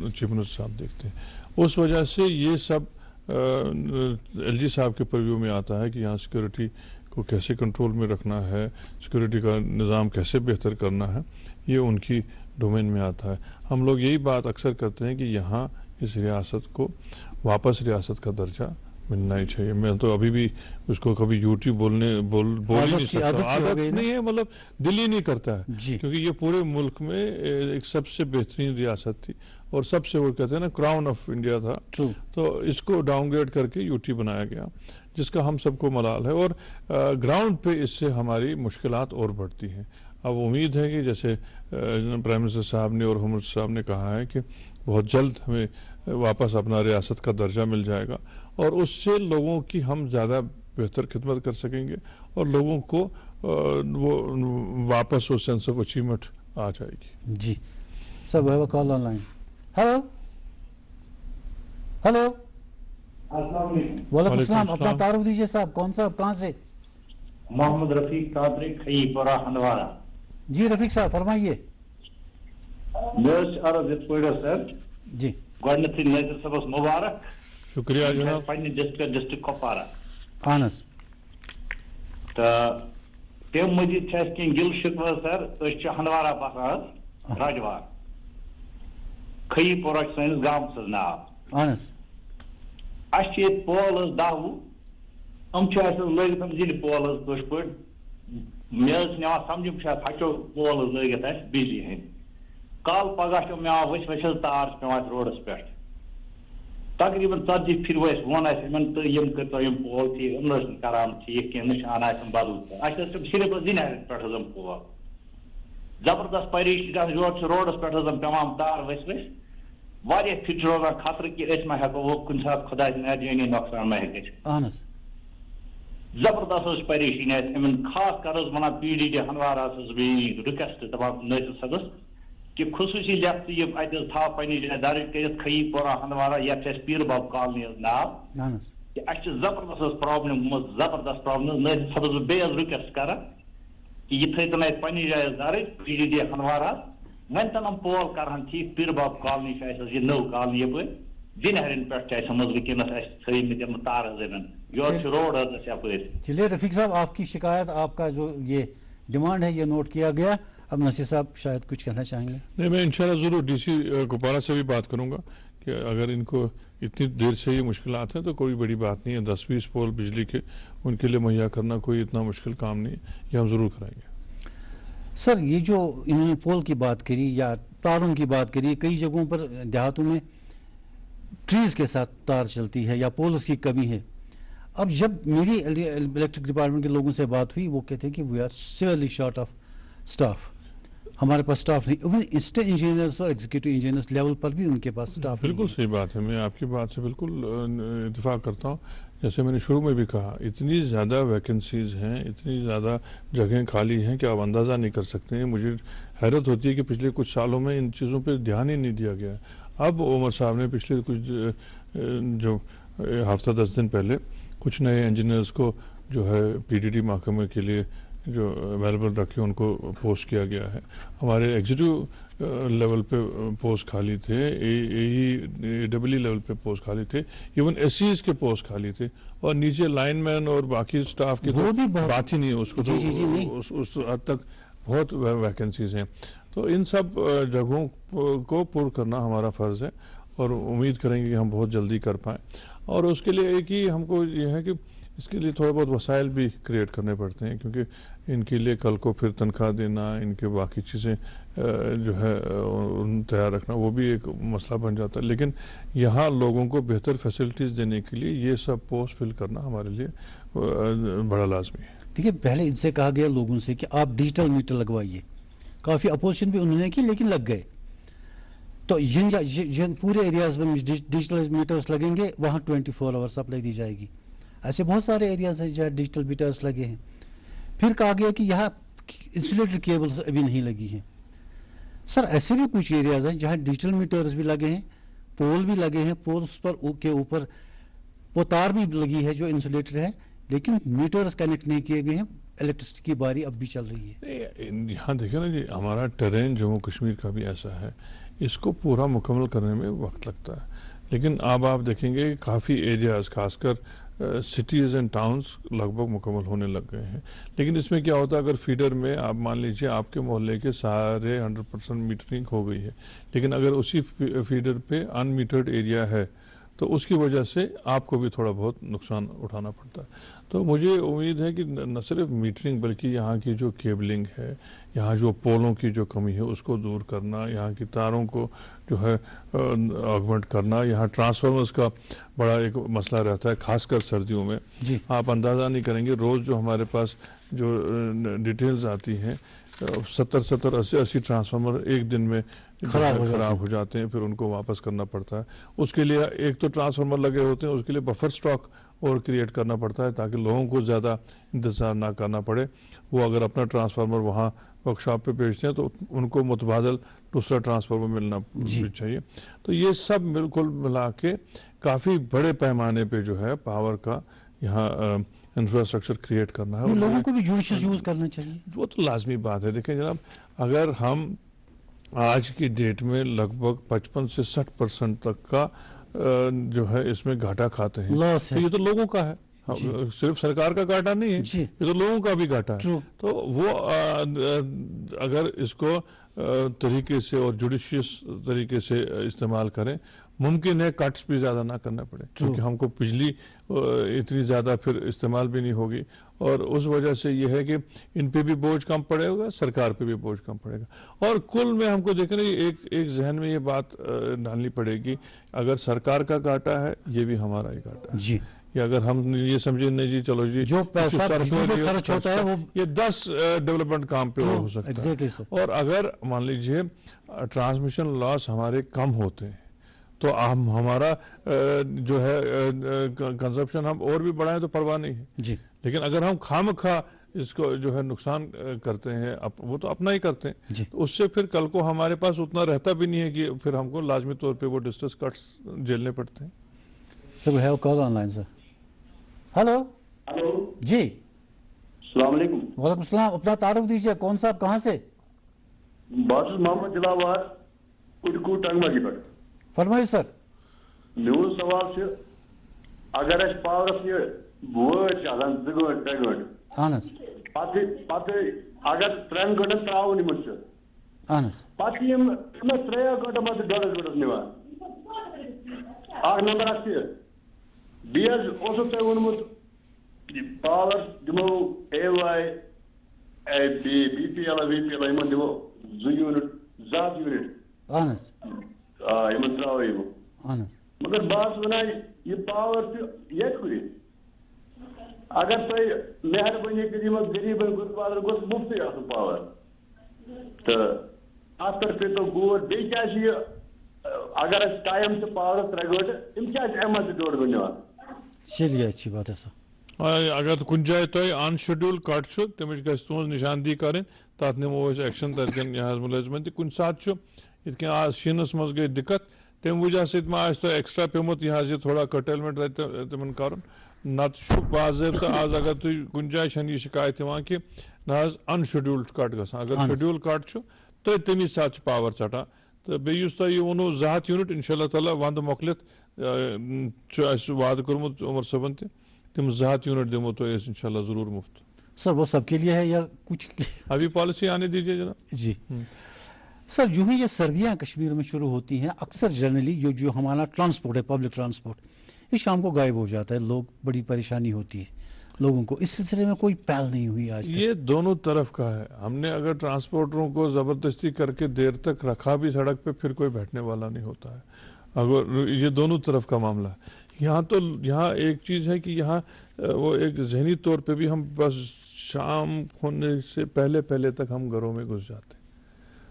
चीफ मिनिस्टर साहब देखते हैं। उस वजह से ये सब एलजी साहब के परव्यू में आता है कि यहाँ सिक्योरिटी को कैसे कंट्रोल में रखना है, सिक्योरिटी का निज़ाम कैसे बेहतर करना है, ये उनकी डोमेन में आता है। हम लोग यही बात अक्सर करते हैं कि यहाँ इस रियासत को वापस रियासत का दर्जा मिलना ही चाहिए। मैं तो अभी भी उसको कभी यूटी बोल ही नहीं सकता, आदत नहीं है, मतलब दिल ही नहीं करता है, क्योंकि ये पूरे मुल्क में एक सबसे बेहतरीन रियासत थी और सबसे वो कहते हैं ना क्राउन ऑफ इंडिया था, तो इसको डाउनग्रेड करके यूटी बनाया गया, जिसका हम सबको मलाल है और ग्राउंड पे इससे हमारी मुश्किलात और बढ़ती हैं। अब उम्मीद है कि जैसे प्राइम मिनिस्टर साहब ने और होम मिनिस्टर साहब ने कहा है कि बहुत जल्द हमें वापस अपना रियासत का दर्जा मिल जाएगा और उससे लोगों की हम ज़्यादा बेहतर खिदमत कर सकेंगे और लोगों को वो वापस वो सेंस ऑफ अचीवमेंट आ जाएगी। जी sir, we have a call online. Hello hello, वालेकुम सलाम, अपना तारुफ दीजिए साहब, कौन सा, कहाँ से? मोहम्मद रफीक कादरी, खईपुरा, हंदवारा। जी रफीक साहब फरमाइए। मैं अर्ज इत पे सर जी गडनथी नाज़िर साहबस मुबारक। शुक्रिया जनाब। पन्ने डिस्ट्रिक्ट कुपवारा अहन तो तम मजीद कह गिल शिकवा सर, हंदवारा बसान राजवार, खईपुरा सैनिस गाँव नाव। अहन पोल 10 लगित जिन पोल कश पे मे ना समझ हचो पोल लगित बिजली हंद कल पगह मे वस तार पे रोडस पे तकरीबन 40 फिर वन तो यम पोल ठीक करान ठीक कह बदल सिर्फ जिन पे पोल जबरदस्त परेशानी रोडस पे पेवान तार वस वारिया फिर रोजान खतरे कि मा हेको वो कुछ सात खुदा जानी नुकसान मा हे जबरदस्त परेशानी खास कर वन PDD हंदवारा रिक्वेस्ट दपान नाज़िर साहबस कि खुसूसी लिफ्ट ये था पे जाए दर्ज कर खईपुरा हंदवारा ये पीर बाब कॉलोनी नाव कि जबरदस्त प्रॉब्लम जबरदस्त प्रॉब्लम नाज़िर साहबस बेस रिक्वेस्ट कर कि ये थन पे जाए दर्ज PDD हंदवारा वन तन पोल कर ठीक पीर बाब कॉलोनी ये नौ कॉलोनी ये जिनहरन पे वनस थम तार योर रोड यप। चलिए रफीक साहब, आपकी शिकायत, आपका जो ये डिमांड है ये नोट किया गया। अब नसीर साहब शायद कुछ कहना चाहेंगे। नहीं, मैं इंशाल्लाह जरूर DC कुपवारा से भी बात करूंगा कि अगर इनको इतनी देर से ये मुश्किलात हैं तो कोई बड़ी बात नहीं है, 10-20 पोल बिजली के उनके लिए मुहैया करना कोई इतना मुश्किल काम नहीं है, ये हम जरूर कराएंगे। सर, ये जो इन्होंने पोल की बात करी या तारों की बात करी, कई जगहों पर देहातों में ट्रीज के साथ तार चलती है या पोल्स की कमी है। अब जब मेरी इलेक्ट्रिक डिपार्टमेंट के लोगों से बात हुई, वो कहते हैं कि we are severely short of staff, हमारे पास स्टाफ नहीं। इवन इंस्टेंट इंजीनियर्स और एग्जीक्यूटिव इंजीनियर्स लेवल पर भी उनके पास स्टाफ नहीं। बिल्कुल सही बात है, मैं आपकी बात से बिल्कुल इत्तेफाक करता हूँ। जैसे मैंने शुरू में भी कहा, इतनी ज़्यादा वैकेंसीज हैं, इतनी ज़्यादा जगहें खाली हैं कि आप अंदाज़ा नहीं कर सकते हैं। मुझे हैरत होती है कि पिछले कुछ सालों में इन चीज़ों पर ध्यान ही नहीं दिया गया। अब उमर साहब ने पिछले कुछ जो हफ्ता 10 दिन पहले कुछ नए इंजीनियर्स को जो है PDD महकमे के लिए जो अवेलेबल रखे उनको पोस्ट किया गया है। हमारे एग्जीक्यूटिव लेवल पे पोस्ट खाली थे, AE लेवल पे पोस्ट खाली थे, इवन SCs के पोस्ट खाली थे और नीचे लाइनमैन और बाकी स्टाफ की तो बात ही नहीं है, उसको तो उस हद तक बहुत वैकेंसीज हैं। तो इन सब जगहों को पूर्ण करना हमारा फ़र्ज़ है और उम्मीद करेंगे कि हम बहुत जल्दी कर पाएँ। और उसके लिए एक ही हमको ये है कि इसके लिए थोड़ा बहुत वसाइल भी क्रिएट करने पड़ते हैं, क्योंकि इनके लिए कल को फिर तनख्वाह देना, इनके बाकी चीज़ें जो है तैयार रखना, वो भी एक मसला बन जाता है। लेकिन यहाँ लोगों को बेहतर फैसिलिटीज़ देने के लिए ये सब पोस्ट फिल करना हमारे लिए बड़ा लाजमी है। देखिए, पहले इनसे कहा गया लोगों से कि आप डिजिटल मीटर लगवाइए, काफ़ी अपोजिशन भी उन्होंने की लेकिन लग गए। तो जिन पूरे एरियाज में डिजिटल मीटर्स लगेंगे वहाँ 24 आवर सप्लाई दी जाएगी। ऐसे बहुत सारे एरियाज हैं जहाँ डिजिटल मीटर्स लगे हैं। फिर कहा गया कि यहाँ इंसुलेटेड केबल्स अभी नहीं लगी हैं। सर, ऐसे भी कुछ एरियाज हैं जहाँ डिजिटल मीटर्स भी लगे हैं, पोल भी लगे हैं, पोल्स पर के ऊपर वो तार भी लगी है जो इंसुलेटर है, लेकिन मीटर्स कनेक्ट नहीं किए गए हैं, इलेक्ट्रिसिटी की बारी अब भी चल रही है। यहाँ देखिए ना जी, हमारा टेरेन जम्मू कश्मीर का भी ऐसा है, इसको पूरा मुकम्मल करने में वक्त लगता है, लेकिन अब आप देखेंगे काफ़ी एरियाज खासकर सिटीज़ एंड टाउन्स लगभग मुकम्मल होने लग गए हैं। लेकिन इसमें क्या होता है, अगर फीडर में आप मान लीजिए आपके मोहल्ले के सारे 100% मीटरिंग हो गई है, लेकिन अगर उसी फीडर पे अनमीटर्ड एरिया है तो उसकी वजह से आपको भी थोड़ा बहुत नुकसान उठाना पड़ता है। तो मुझे उम्मीद है कि न सिर्फ मीटरिंग बल्कि यहाँ की जो केबलिंग है, यहाँ जो पोलों की जो कमी है उसको दूर करना, यहाँ की तारों को जो है ऑगमेंट करना, यहाँ ट्रांसफार्मर्स का बड़ा एक मसला रहता है खासकर सर्दियों में। आप अंदाज़ा नहीं करेंगे, रोज़ जो हमारे पास जो डिटेल्स आती हैं 70-80 ट्रांसफार्मर एक दिन में खराब हो जाते हैं, फिर उनको वापस करना पड़ता है। उसके लिए एक तो ट्रांसफार्मर लगे होते हैं, उसके लिए बफर स्टॉक और क्रिएट करना पड़ता है ताकि लोगों को ज़्यादा इंतजार ना करना पड़े। वो अगर अपना ट्रांसफार्मर वहाँ वर्कशॉप पे भेजते हैं तो उनको मुतबादल दूसरा ट्रांसफार्मर मिलना भी चाहिए। तो ये सब बिल्कुल मिला के काफ़ी बड़े पैमाने पे जो है पावर का यहाँ इंफ्रास्ट्रक्चर क्रिएट करना है। लोगों को भी जुडिशियस यूज करना चाहिए, वो तो लाजमी बात है। देखें जनाब, अगर हम आज की डेट में लगभग 55 से 60% तक का जो है इसमें घाटा खाते हैं, तो ये तो लोगों का है, सिर्फ सरकार का घाटा नहीं है, ये तो लोगों का भी घाटा है। तो वो अगर इसको तरीके से और जुडिशियस तरीके से इस्तेमाल करें, मुमकिन है कट्स भी ज़्यादा ना करना पड़े, क्योंकि हमको बिजली इतनी ज़्यादा फिर इस्तेमाल भी नहीं होगी, और उस वजह से ये है कि इन पे भी बोझ कम पड़ेगा, सरकार पे भी बोझ कम पड़ेगा। और कुल में हमको देखना एक जहन में ये बात डालनी पड़ेगी, अगर सरकार का घाटा है ये भी हमारा ही घाटा है जी। कि अगर हम ये समझे नहीं जी चलो जी जो पैसा खर्च होता है वो ये 10 डेवलपमेंट काम पे हो सकता है। और अगर मान लीजिए ट्रांसमिशन लॉस हमारे कम होते हैं तो हमारा जो है कंजप्शन हम और भी बढ़ाएं तो परवाह नहीं है जी। लेकिन अगर हम खामखा इसको जो है नुकसान करते हैं, वो तो अपना ही करते हैं, तो उससे फिर कल को हमारे पास उतना रहता भी नहीं है कि फिर हमको लाजमी तौर पे वो डिस्ट्रेस कट्स झेलने पड़ते हैं। Sir we have call online sir. Hello जी, अस्सलाम वालेकुम। वालेकुम सलाम। अपना तारुफ दीजिए, कौन साहब, कहाँ से? बासुस मोहम्मद दिलावर कुटकू टंगमर्गी पे। फरमाइए सर। मेरा सवाल से अगर पावरस ये वोट चलान 2 घंटे 3 घंटे पते अगर 3 घंटे त्रावन मुझसे पत यम 3 घंटे मत 2 घंटे निवान नंबर अच्छी बीएस तह वोनमुत पावर दिमो AY BPL VPL इन दिमो 2 यूनिट 7 यूनिट इन त्रो मगर बात वन यह पावर ये अगर तुम मेहरबानी कर गरीबन गुरबादर गोस मुफ्त पावर तो अत पे तो गौर बे क्या अगर टाइम से पावर 3 घंटे इन क्या अहमद 2 घंटे। चलिए अच्छी बात है सर। अगर कुछ जाए तो अनशेड्यूल कट तमिश तुज निशानदी करें तथ नमो एक्शन तथन मुलाजमन कुछ सात इत आज शीनस मज गई दिक्कत तम वजह सो एक्स्ट्रा पेमुत यह थोड़ा कर्टेलमेंट तिमन कर नत बाज़ाब्ता आज अगर तुम कुछ जाए यह शिकायत कि ना अनशेड्यूल्ड कट ग अगर शेड्यूल कट तो तमी सात पावर चटान तो बेस तुम वो 7 यूनिट इंशाल्लाह ताला वंद मोकलित वाद कोर्मुत उमर सबन तम 7 यूनिट दिमो तो इंशाल्लाह जरूर मुफ्त। सर वो सबके लिए है या कुछ अभी पॉलिसी आने दीजिए जनाब जी। सर जो ही ये सर्दियां कश्मीर में शुरू होती हैं अक्सर जनरली जो हमारा ट्रांसपोर्ट है, पब्लिक ट्रांसपोर्ट, ये शाम को गायब हो जाता है, लोग बड़ी परेशानी होती है लोगों को। इस सिलसिले में कोई पहल नहीं हुई आज तक। ये दोनों तरफ का है। हमने अगर ट्रांसपोर्टरों को जबरदस्ती करके देर तक रखा भी सड़क पे फिर कोई बैठने वाला नहीं होता है। अगर ये दोनों तरफ का मामला है। यहाँ एक चीज़ है कि यहाँ वो एक जहनी तौर पे भी हम बस शाम होने से पहले तक हम घरों में घुस जाते हैं,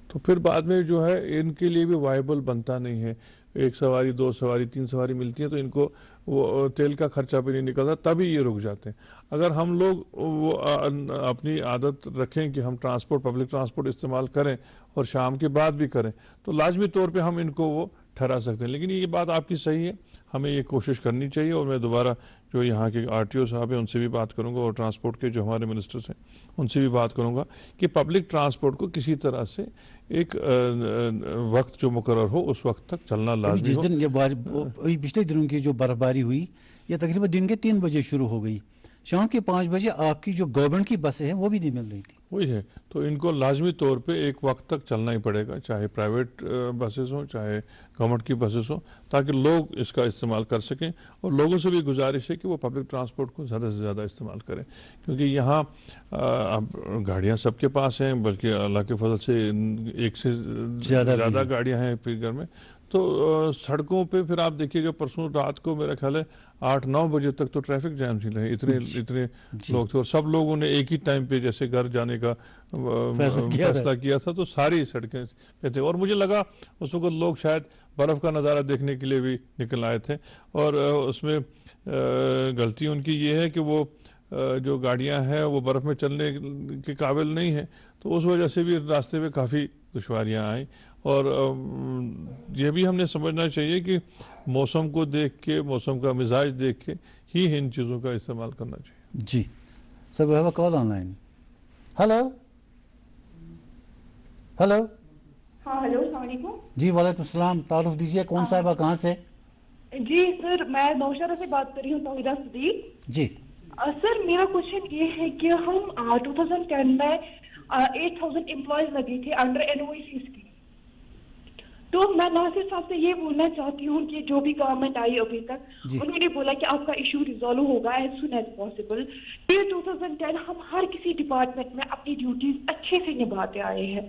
तो फिर बाद में जो है इनके लिए भी वायबल बनता नहीं है। 1 सवारी 2 सवारी 3 सवारी मिलती है तो इनको वो तेल का खर्चा भी नहीं निकलता, तभी ये रुक जाते हैं। अगर हम लोग वो अपनी आदत रखें कि हम पब्लिक ट्रांसपोर्ट इस्तेमाल करें और शाम के बाद भी करें तो लाजमी तौर पे हम इनको वो ठहरा सकते हैं। लेकिन ये बात आपकी सही है, हमें ये कोशिश करनी चाहिए। और मैं दोबारा जो यहाँ के RTO साहब हैं उनसे भी बात करूंगा और ट्रांसपोर्ट के जो हमारे मिनिस्टर्स हैं उनसे भी बात करूंगा कि पब्लिक ट्रांसपोर्ट को किसी तरह से एक वक्त जो मुकर्रर हो उस वक्त तक चलना लाजमी हो। जिस दिन ये पिछले दिनों की जो बर्फबारी हुई ये तकरीबन दिन के 3 बजे शुरू हो गई, शाम के 5 बजे आपकी जो गवर्नमेंट की बसें हैं वो भी नहीं मिल रही थी। वही है, तो इनको लाजमी तौर पे एक वक्त तक चलना ही पड़ेगा, चाहे प्राइवेट बसेस हो चाहे गवर्नमेंट की बसेस हो, ताकि लोग इसका इस्तेमाल कर सकें। और लोगों से भी गुजारिश है कि वो पब्लिक ट्रांसपोर्ट को ज़्यादा से ज़्यादा इस्तेमाल करें, क्योंकि यहाँ अब गाड़ियाँ सबके पास हैं, बल्कि अल्लाह के फजल से एक से ज़्यादा गाड़ियाँ हैं फिगर में। तो सड़कों पे फिर आप देखिएगा परसों रात को मेरा ख्याल है 8-9 बजे तक तो ट्रैफिक जैम ही रहे, इतने लोग थे। और सब लोगों ने एक ही टाइम पे जैसे घर जाने का फैसला किया था, तो सारी सड़कें पे थे। और मुझे लगा उस वक्त लोग शायद बर्फ का नज़ारा देखने के लिए भी निकल आए थे। और उसमें गलती उनकी ये है कि वो जो गाड़ियां हैं वो बर्फ में चलने के काबिल नहीं है, तो उस वजह से भी रास्ते में काफ़ी दुश्वारियां आई। और ये भी हमने समझना चाहिए कि मौसम को देख के, मौसम का मिजाज देख के ही इन चीज़ों का इस्तेमाल करना चाहिए। जी sir, we have a call online. Hello hello. हाँ हेलो, अस्सलाम वालेकुम। जी वालेकुम सलाम, तारुफ दीजिए, कौन साहिबा कहाँ से? जी सर, मैं नौशहरा से बात कर रही हूँ, तौहीदा सदीक जी। सर मेरा क्वेश्चन ये है कि हम 2010 में 8000 एम्प्लॉयज लगे थे अंडर NOC स्कीम। तो मैं नासिर साहब से ये बोलना चाहती हूँ कि जो भी गवर्नमेंट आई अभी तक उन्होंने बोला कि आपका इशू रिजॉल्व होगा एज सुन एज पॉसिबल। ये 2010 हम हर किसी डिपार्टमेंट में अपनी ड्यूटीज अच्छे से निभाते आए हैं,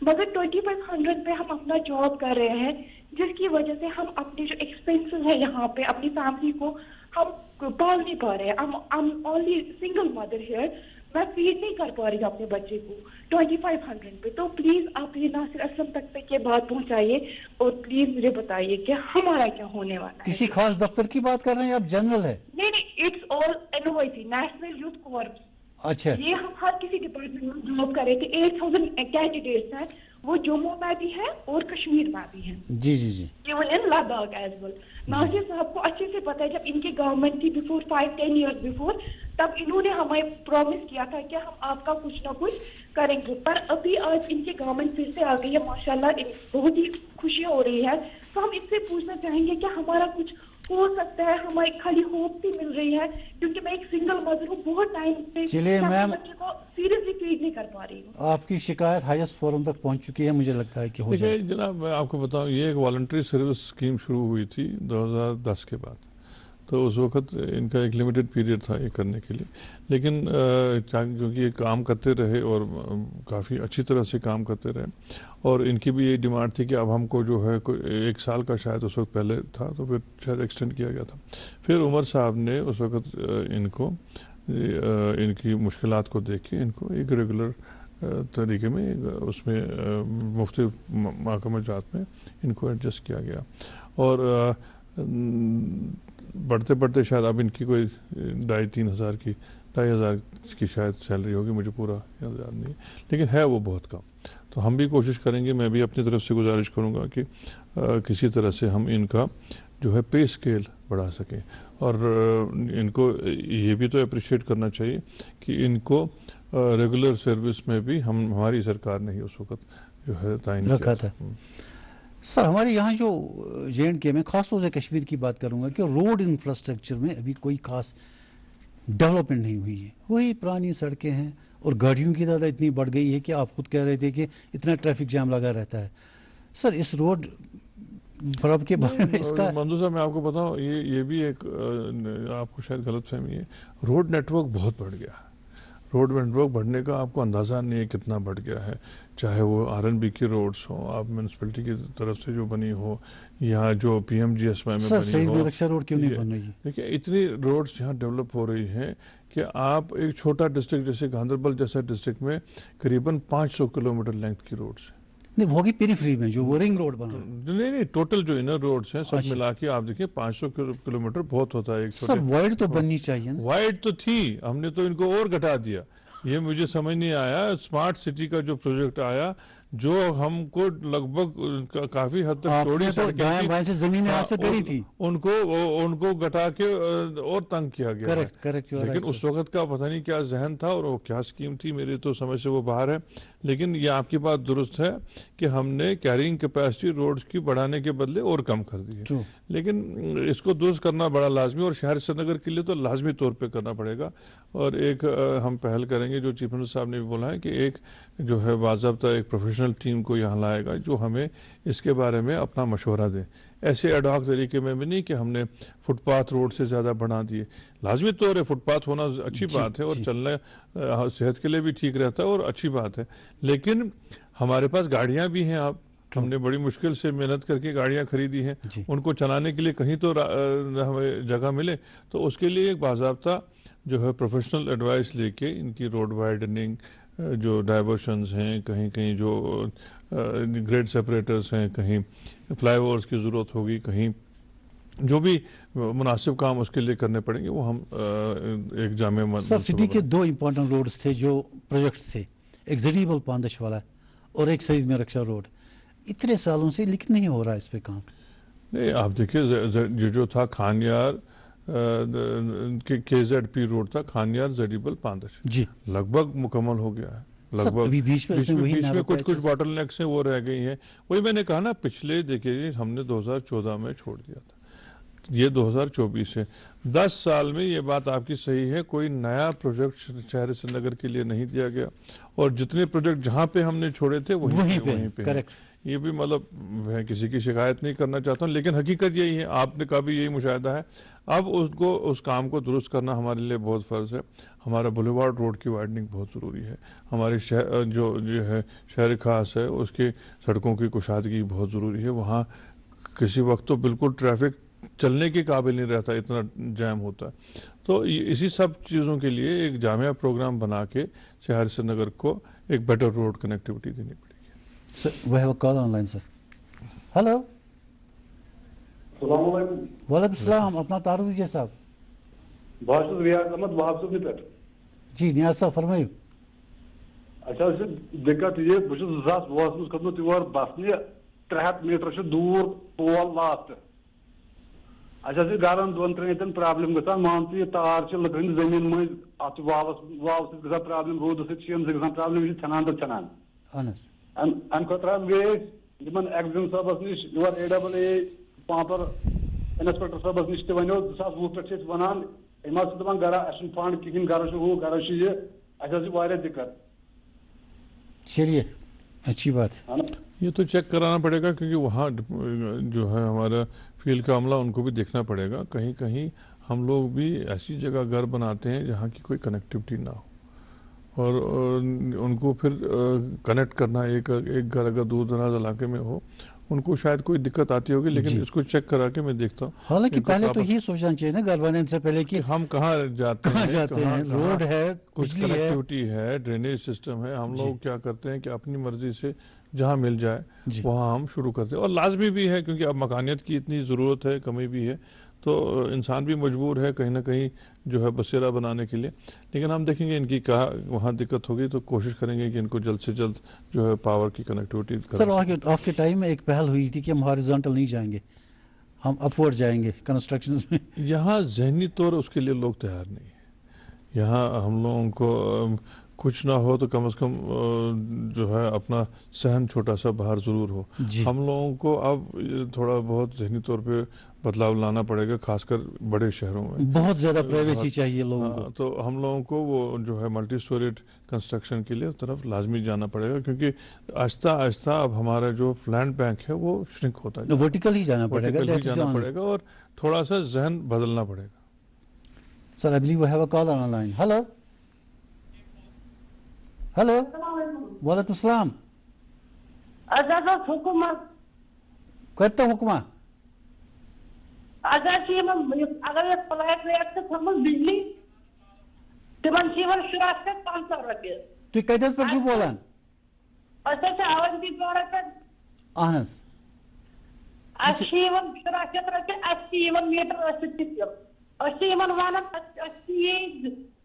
मगर 2500 पे हम अपना जॉब कर रहे हैं, जिसकी वजह से हम अपने जो एक्सपेंसेस है यहाँ पे अपनी फैमिली को हम पाल नहीं पा रहे हैं। I'm only single mother here, मैं फीड नहीं कर पा रही हूँ अपने बच्चे को 2500 पे। तो प्लीज आप ये नासिर असलम तक ये बात पहुँचाइए और प्लीज मुझे बताइए कि हमारा क्या होने वाला है। किसी खास दफ्तर की बात कर रहे हैं आप, जनरल है? नहीं, it's all NOC, national youth corps. अच्छा, ये हम हर किसी डिपार्टमेंट में जॉब कर रहे थे। 8000 कैंडिडेट्स हैं, वो जम्मू में भी है और कश्मीर में भी है। जी जी जी, even in Ladakh as well. Nasir साहब को अच्छे से पता है, जब इनकी गवर्नमेंट थी बिफोर 5-10 ईयर्स बिफोर, तब इन्होंने हमें प्रॉमिस किया था कि हम आपका कुछ ना कुछ करेंगे। पर अभी आज इनकी गवर्नमेंट फिर से आ गई है, माशाल्लाह बहुत ही खुशी हो रही है। तो हम इससे पूछना चाहेंगे कि हमारा कुछ हो सकता है, हमें खाली होप भी मिल रही है, क्योंकि मैं एक सिंगल मदर हूँ, बहुत टाइम से चलिए मैम बच्चे को सीरियसली फीड नहीं कर पा रही हूँ। आपकी शिकायत हाईएस्ट फोरम तक पहुंच चुकी है, मुझे लगता है कि हो जाए। जनाब मैं आपको बताऊं, ये एक वॉलंटरी सर्विस स्कीम शुरू हुई थी 2010 के बाद, तो उस वक्त इनका एक लिमिटेड पीरियड था ये करने के लिए। लेकिन क्योंकि ये काम करते रहे और काफ़ी अच्छी तरह से काम करते रहे, और इनकी भी ये डिमांड थी कि अब हमको जो है कोई 1 साल का शायद उस वक्त पहले था, तो फिर शायद एक्सटेंड किया गया था। फिर उमर साहब ने उस वक्त इनको इनकी मुश्किलात को देख के इनको एक रेगुलर तरीके में उसमें मुफ्ती महकमा जात में इनको एडजस्ट किया गया। और बढ़ते बढ़ते शायद अब इनकी कोई 2,500 की शायद सैलरी होगी, मुझे पूरा याद नहीं, लेकिन है वो बहुत कम। तो हम भी कोशिश करेंगे, मैं भी अपनी तरफ से गुजारिश करूंगा कि किसी तरह से हम इनका जो है पे स्केल बढ़ा सकें। और इनको ये भी तो अप्रिशिएट करना चाहिए कि इनको रेगुलर सर्विस में भी हमारी सरकार ने ही उस वक्त जो है तायन रखा था। सर हमारे यहाँ जो J&K में, खासतौर से कश्मीर की बात करूंगा, कि रोड इंफ्रास्ट्रक्चर में अभी कोई खास डेवलपमेंट नहीं हुई है, वही पुरानी सड़कें हैं और गाड़ियों की तादाद इतनी बढ़ गई है कि आप खुद कह रहे थे कि इतना ट्रैफिक जाम लगा रहता है। सर इस रोड फरब के बारे में इसका मंजूर साहब मैं आपको बताऊं, ये भी एक आपको शायद गलतफहमी है। रोड नेटवर्क बहुत बढ़ गया है, रोड नेटवर्क बढ़ने का आपको अंदाज़ा नहीं है कितना बढ़ गया है, चाहे वो RNB की रोड्स हो, आप म्यूनसिपैलिटी की तरफ से जो बनी हो, या जो PMGSY में बनी हो। रक्षा रोड क्यों नहीं बन रही है? देखिए इतनी रोड्स यहाँ डेवलप हो रही हैं कि आप एक छोटा डिस्ट्रिक्ट जैसे गांधरबल जैसा डिस्ट्रिक्ट में करीबन 500 किलोमीटर लेंथ की रोड्स है। नहीं, वो होगी पेरीफ्री में जो वो रिंग रोड बना है। नहीं, टोटल जो इनर रोड्स हैं सब मिला के आप देखिए 500 किलोमीटर बहुत होता है एक छोटे। सर वाइड तो बननी चाहिए ना? वाइड तो थी, हमने तो इनको और घटा दिया। ये मुझे समझ नहीं आया, स्मार्ट सिटी का जो प्रोजेक्ट आया جو ہم کو لگ بھگ کافی حد تک چوڑی سڑکیں سے زمین سے ڈری تھی ان کو گٹا کے اور تنگ کیا گیا ہے. لیکن اس وقت کا پتہ نہیں کیا ذہن تھا اور وہ کیا اسکیم تھی, میری تو سمجھ سے وہ باہر ہے. لیکن یہ آپ کی بات درست ہے کہ ہم نے کیرینگ کیپیسٹی روڈز کی بڑھانے کے بدلے اور کم کر دی ہے. لیکن اس کو درست کرنا بڑا لازمی اور شہر سری نگر کے لیے تو لازمی طور پہ کرنا پڑے گا. اور ایک ہم پہل کریں گے جو چیف منسٹر صاحب نے بھی بولا ہے کہ ایک جو ہے باضابطہ ایک پروفیشنل ٹیم کو یہاں لائے گا جو ہمیں اس کے بارے میں اپنا مشورہ دے. ایسے ایڈاک طریقے میں بھی نہیں کہ ہم نے فٹ پاتھ روڈ سے زیادہ بنا دیے. لازمی طور ہے فٹ پاتھ ہونا اچھی بات ہے اور چلنا صحت کے لیے بھی ٹھیک رہتا ہے اور اچھی بات ہے. لیکن ہمارے پاس گاڑیاں بھی ہیں, ہم نے بڑی مشکل سے محنت کر کے گاڑیاں خریدی ہیں, ان کو چلانے کے لیے کہیں تو ہمیں جگہ ملے. تو اس کے لیے ایک باضابطہ جو ہے پروفیشنل ایڈوائس لے کے ان کی روڈ وائڈننگ, جو ڈائیورشنز ہیں, کہیں کہیں جو گریڈ سیپریٹرز ہیں, کہیں فلائی اوورز کی ضرورت ہوگی, کہیں جو بھی مناسب کام اس کے لیے کرنے پڑیں گے وہ ہم ایک جامع. سر سٹی کے 2 امپورٹنٹ روڈز تھے جو پروجیکٹس تھے, ایک زریبل پاندش والا اور ایک سعید میں رکشا روڈ. اتنے سالوں سے لیکن نہیں ہو رہا اس پہ کام. نہیں آپ دیکھیے جو تھا خانیار کے زیڈ پی روڈ تھا, خانیار زریبل پاندش جی لگ بھگ مکمل ہو گیا ہے. لگ بھگ بیچ میں کچھ باٹل نیکس ہیں وہ رہ گئی ہیں. وہی میں نے کہا نا, پچھلے دیکھیے ہم نے 2014 میں چھوڑ دیا تھا, یہ 2024 ہے. 10 سال میں یہ بات آپ کی صحیح ہے, کوئی نیا پروجیکٹ شہر سری نگر کے لیے نہیں دیا گیا اور جتنے پروجیکٹ جہاں پہ ہم نے چھوڑے تھے وہیں پہ. یہ بھی مطلب میں کسی کی شکایت نہیں کرنا چاہتا ہوں, لیکن حقیقت یہی ہے, آپ نے کا بھی یہی مشاہدہ ہے. اب اس کام کو درست کرنا ہمارے لیے بہت فرض ہے. ہمارا بولیوارڈ روڈ کی وائڈننگ بہت ضروری ہے. ہماری جو ہے شہر خاص ہے اس کی سڑکوں کی کشادگی بہت ضروری ہے. وہاں کسی وقت تو بالکل ٹریفک چلنے کے قابل نہیں رہتا, اتنا جام ہوتا ہے. تو اسی سب چیزوں کے لیے ایک جامعہ پروگرام بنا کے شہر سری نگر کو ایک بیٹر روڈ کنیکٹیوٹی دینی پڑے گی. Sir, we have a call online, sir. Hello. السلام علیکم. وعلیکم السلام. اپنا تعارف دیجیے صاحب. بہت ریاض احمد وہاب صاحب نے پہ. جی نیاز صاحب فرمائیے. اچھا دقت یہ بہت 2010 مز کھوت یور بسنے 300 میٹر دور پول لات. اچھا گرن 2-3 رٮ۪تن پرابلم گژھان, مان ژٕ یہ تار چھ لگٲمٕتۍ زٔمیٖن مٔنٛزۍ, اتھ واو سۭتۍ گژھان پرابلم, روٗدٕ سۭتۍ چھِ یِم زٕ گژھان پرابلم, یہِ چھِ ژھٮ۪نان تہٕ ژھٮ۪نان. اہن حظ. امہ خٲطرٕ گٔے أسۍ یِمن ایگزم صٲبس نِش یور AAA پامپر انسپیکٹر صٲبس نِش تہِ وَنیو 2020 پٮ۪ٹھ چھِ أسۍ وَنان, یِم حظ چھِ دَپان گرا اَسہِ چھُنہٕ فنڈ کِہیٖنۍ, گرا چھُ ہُہ گرا چھُ یہِ, اَسہِ حظ چھِ واریاہ دِقت. چلیے اچھی بات. یہ تو چیک کرانا پڑے گا کیونکہ وہاں جو ہے ہمارا فیلڈ کا عملہ ان کو بھی دیکھنا پڑے گا. کہیں کہیں ہم لوگ بھی ایسی جگہ گھر بناتے ہیں جہاں کی کوئی کنیکٹیوٹی نہ ہو, اور ان کو پھر کنیکٹ کرنا ایک گھر اگر دور دراز علاقے میں ہو ان کو شاید کوئی دقت آتی ہوگی, لیکن اس کو چیک کرا کے میں دیکھتا ہوں. حالانکہ پہلے تو یہ سوچنا چاہیے نا گھر بنانے سے پہلے کہ ہم کہاں جاتے ہیں, روڈ ہے, کچھ کنیکٹیوٹی ہے, ڈرینیج سسٹم ہے. ہم لوگ کیا کرتے ہیں کہ اپنی مرضی سے جہاں مل جائے وہاں ہم شروع کرتے ہیں, اور لازمی بھی ہے کیونکہ اب مکانیت کی اتنی ضرورت ہے, کمی بھی ہے, تو انسان بھی مجبور ہے کہیں نہ کہیں جو ہے بسیرا بنانے کے لیے. لیکن ہم دیکھیں گے ان کی کہاں وہاں دقت ہوگی تو کوشش کریں گے کہ ان کو جلد سے جلد جو ہے پاور کی کنیکٹیوٹی کریں. سر آپ کے ٹائم میں ایک پہل ہوئی تھی کہ ہم ہاریزونٹل نہیں جائیں گے, ہم اپورڈ جائیں گے کنسٹرکشن میں. یہاں ذہنی طور اس کے لیے لوگ تیار نہیں ہیں. یہاں ہم لوگوں کو کچھ نہ ہو تو کم از کم جو ہے اپنا صحن چھوٹا سا باہر ضرور ہو. ہم لوگوں کو اب تھوڑا بہت ذہنی طور پہ بدلاؤ لانا پڑے گا, خاص کر بڑے شہروں میں بہت زیادہ پرائیویسی چاہیے لوگوں کو. تو ہم لوگوں کو وہ جو ہے ملٹی اسٹوریڈ کنسٹرکشن کے لیے طرف لازمی جانا پڑے گا, کیونکہ آہستہ آہستہ اب ہمارا جو لینڈ بینک ہے وہ شرنک ہوتا ہے. ورٹیکل ہی جانا پڑے گا اور تھوڑا سا ذہن بدلنا پڑے گا. Sir I believe we have a call online. Hello hello. وعلیکم السلام. حکومت کرتا حکمہ اگر فلیٹ ریٹ تھومت بجلی تم 15 رۄپیہِ. تُہۍ کتٮ۪س پٮ۪ٹھ چھِو بولان؟ أسۍ چھِ اونتی پورہ پٮ۪ٹھ. اہن حظ. اَسہِ چھِ یِوان 15 رۄپیہِ, اَسہِ چھِ یِوان میٖٹر ٲسِتھ تہِ تِم. أسۍ چھِ یِمن وَنان أسۍ چھِ یی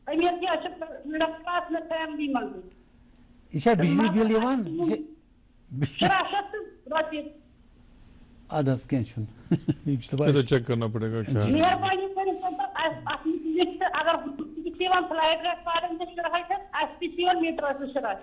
أمیٖر کہِ أسۍ چھِ مِڈل کلاس فیملی منٛز. یہ چھا بجلی بل یوان आदर्श कैंशन तो चेक करना पड़ेगा क्या मेहरबानी अगर फ्लाइट मीटर।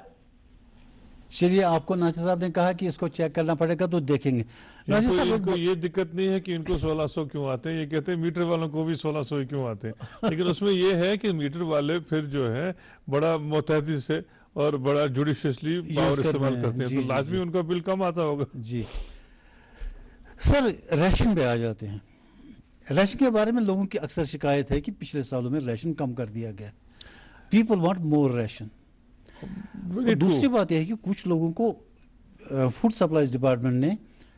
चलिए, आपको नासिर साहब ने कहा कि इसको चेक करना पड़ेगा तो देखेंगे। नासिर साहब, इनको ये दिक्कत नहीं है कि इनको 1600 क्यों आते हैं, ये कहते हैं मीटर वालों को भी 1600 क्यों आते हैं, लेकिन उसमें ये है कि मीटर वाले फिर जो है बड़ा मुतहदी से और बड़ा जुडिशियसली पावर इस्तेमाल करते हैं, तो लाजमी उनका बिल कम आता होगा। जी सर, राशन पे आ जाते हैं। राशन के बारे में लोगों की अक्सर शिकायत है कि पिछले सालों में राशन कम कर दिया गया, पीपल वांट मोर राशन। दूसरी बात यह है कि कुछ लोगों को फूड सप्लाईज डिपार्टमेंट ने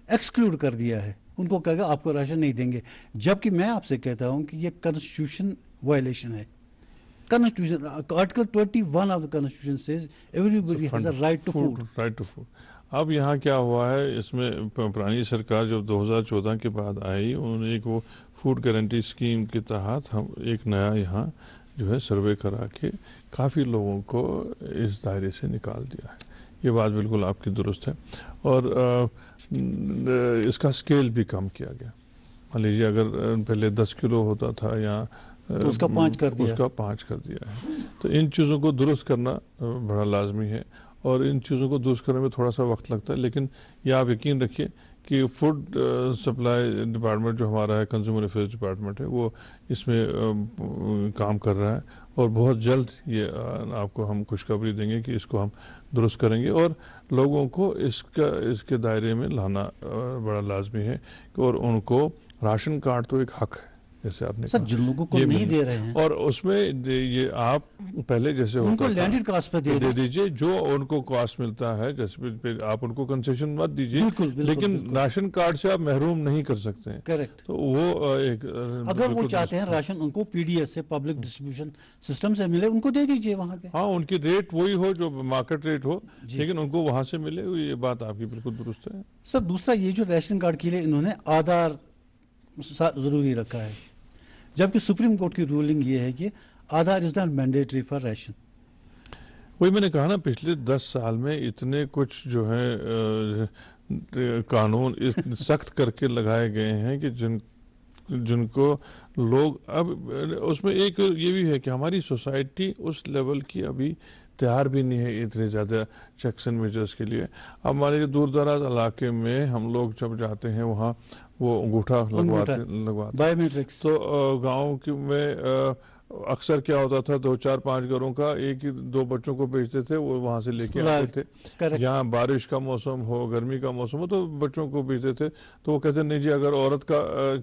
एक्सक्लूड कर दिया है, उनको कहेगा आपको राशन नहीं देंगे, जबकि मैं आपसे कहता हूं कि ये कॉन्स्टिट्यूशन वायलेशन है। Constitution article 21 of the constitution says everybody has a right to food. अब यहाँ क्या हुआ है, इसमें पुरानी सरकार जब 2014 के बाद आई, उन्होंने एक वो फूड गारंटी स्कीम के तहत हम एक नया यहाँ जो है सर्वे करा के काफ़ी लोगों को इस दायरे से निकाल दिया है। ये बात बिल्कुल आपकी दुरुस्त है, और इसका स्केल भी कम किया गया। मान लीजिए अगर पहले 10 किलो होता था या तो उसका 5 कर दिया है। तो इन चीज़ों को दुरुस्त करना बड़ा लाजमी है, और इन चीज़ों को दुरुस्त करने में थोड़ा सा वक्त लगता है, लेकिन ये आप यकीन रखिए कि फूड सप्लाई डिपार्टमेंट जो हमारा है, कंज्यूमर अफेयर्स डिपार्टमेंट है, वो इसमें काम कर रहा है, और बहुत जल्द ये आपको हम खुशखबरी देंगे कि इसको हम दुरुस्त करेंगे, और लोगों को इसके दायरे में लाना बड़ा लाजमी है। और उनको राशन कार्ड तो एक हक है, जैसे आपने सर जिन लोगों को नहीं दे रहे हैं, और उसमें ये आप पहले जैसे उनको लैंडेड कॉस्ट पे दे दीजिए, जो उनको कॉस्ट मिलता है, जैसे आप उनको कंसेशन मत दीजिए, लेकिन राशन कार्ड से आप महरूम नहीं कर सकते हैं। करेक्ट। तो वो एक अगर वो चाहते हैं राशन उनको पीडीएस से, पब्लिक डिस्ट्रीब्यूशन सिस्टम से मिले, उनको दे दीजिए वहाँ के। हाँ, उनकी रेट वही हो जो मार्केट रेट हो, लेकिन उनको वहाँ से मिले, ये बात आपकी बिल्कुल दुरुस्त है। सर दूसरा, ये जो राशन कार्ड के लिए इन्होंने आधार जरूरी रखा है, जबकि सुप्रीम कोर्ट की रूलिंग ये है कि Aadhaar is not mandatory for ration. वही मैंने कहा ना, पिछले 10 साल में इतने कुछ जो है कानून सख्त करके लगाए गए हैं कि जिनको लोग अब उसमें एक ये भी है कि हमारी सोसाइटी उस लेवल की अभी तैयार भी नहीं है इतने ज़्यादा चेक्स एंड मेजर्स के लिए। अब हमारे दूर दराज इलाके में हम लोग जब जाते हैं वहाँ वो अंगूठा लगवाते बायोमेट्रिक्स। तो गाँव में अक्सर क्या होता था, 2, 4, 5 घरों का एक ही 2 बच्चों को भेजते थे, वो वहाँ से लेके आते थे। यहाँ बारिश का मौसम हो, गर्मी का मौसम हो, तो बच्चों को भेजते थे। तो वो कहते नहीं जी, अगर औरत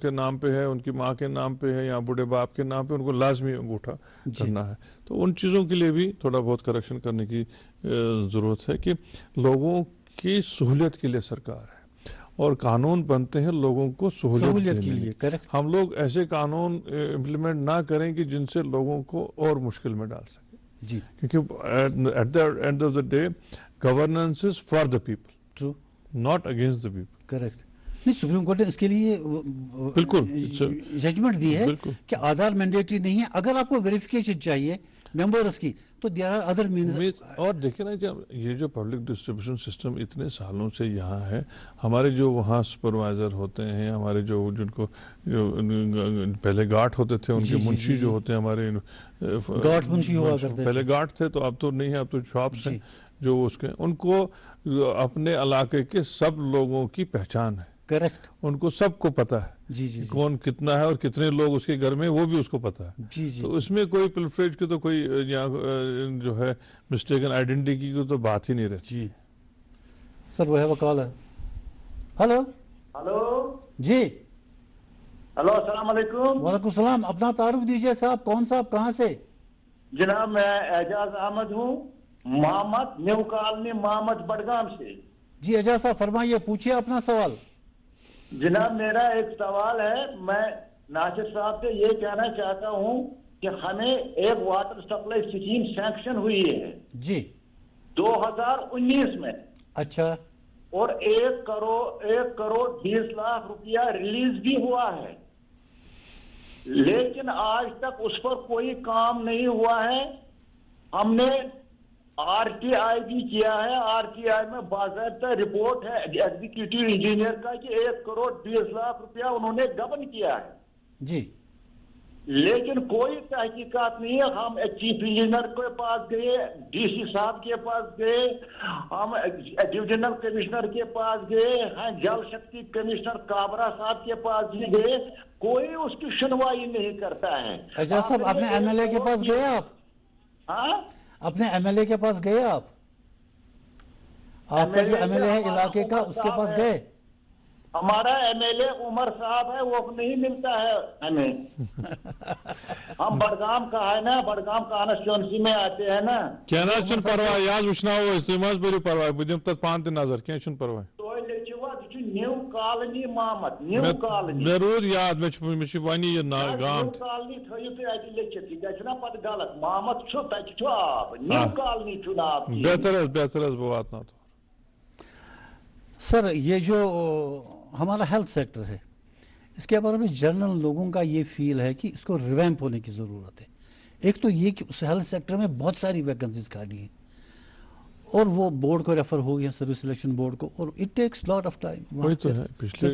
के नाम पे है, उनकी माँ के नाम पे है या बूढ़े बाप के नाम पे, उनको लाजमी अंगूठा करना है। तो उन चीज़ों के लिए भी थोड़ा बहुत करेक्शन करने की ज़रूरत है कि लोगों की सहूलियत के लिए सरकार है, और कानून बनते हैं लोगों को सहूलियत के लिए। करेक्ट। हम लोग ऐसे कानून इम्प्लीमेंट ना करें कि जिनसे लोगों को और मुश्किल में डाल सके जी, क्योंकि at the end of the day governance is for the people, true, not against the people. Correct. नहीं, सुप्रीम कोर्ट ने इसके लिए बिल्कुल जजमेंट दी है कि आधार मैंडेटरी नहीं है। अगर आपको वेरिफिकेशन चाहिए मेंबर्स की, तो देयर आर अदर मीन्स। और देखिए ना, जब ये जो पब्लिक डिस्ट्रीब्यूशन सिस्टम इतने सालों से यहाँ है, हमारे जो वहाँ सुपरवाइजर होते हैं, हमारे जिनको पहले गार्ड होते थे, उनके मुंशी जो होते हैं, हमारे गार्ड मुंशी हुआ करते थे। पहले गार्ड थे, तो अब तो नहीं है, अब तो शॉप्स हैं जो उसके, उनको अपने इलाके के सब लोगों की पहचान है। करेक्ट। उनको सबको पता है जी कौन कितना है और कितने लोग उसके घर में, वो भी उसको पता है। जी तो उसमें कोई पिलफरेज की तो कोई यहाँ जो है मिस्टेकन आइडेंटिटी की तो बात ही नहीं रहती। जी सर, वो है वो कॉल है। हेलो जी। हेलो, अस्सलाम वालेकुम। वालेकुम सलाम। अपना तारुफ दीजिए साहब, कौन साहब, कहाँ से? जनाब मैं एजाज अहमद हूँ, मोहम्मद न्यू कॉलोनी, मोहम्मद बडगाम से। जी एजाज साहब फरमाइए, पूछिए अपना सवाल। जनाब मेरा एक सवाल है, मैं नासिर साहब से ये कहना चाहता हूँ कि हमें एक वाटर सप्लाई स्कीम सैंक्शन हुई है जी 2019 में। अच्छा। और 1 करोड़ 20 लाख रुपया रिलीज भी हुआ है, लेकिन आज तक उस पर कोई काम नहीं हुआ है। हमने RTI भी किया है, RTI में बाकायदा रिपोर्ट है एग्जीक्यूटिव इंजीनियर का कि 1,20,00,000 रुपया उन्होंने गबन किया है जी, लेकिन कोई तहकीकात नहीं है। हम चीफ इंजीनियर के पास गए, DC साहब के पास गए, हम डिविजनल कमिश्नर के पास गए, हम जल शक्ति कमिश्नर काबरा साहब के पास भी गए, कोई उसकी सुनवाई नहीं करता है। अच्छा साहब, अपने MLA के पास गए आप? हाँ, अपने MLA के पास गए आप? आपका जो MLA है इलाके का, उसके पास गए? हमारा MLA उमर साहब है, वो नहीं मिलता है हमें। हम बडगाम का है ना, बडगाम कॉन्स्टिट्यूंसी में आते हैं ना। क्या परवाह याद वुचना बरी परवाह बह तक पान त नजर क्या परवाह new colony Mohammad new colony मे रूद याद मे ये गांव कॉलोनी थो तुम लिखित यह गना पत गलत मोहम्मद तक आब न्यू कॉलोनी आब बेहतर बह वातना तो। सर ये जो हमारा हेल्थ सेक्टर है, इसके बारे में जनरल लोगों का ये फील है कि इसको रिवैम्प होने की ज़रूरत है। एक तो ये कि उस हेल्थ सेक्टर में बहुत सारी वैकेंसीज खाली हैं और वो बोर्ड को रेफर हो गया, सर्विस सिलेक्शन बोर्ड को, और it takes lot of time. वही तो है, पिछले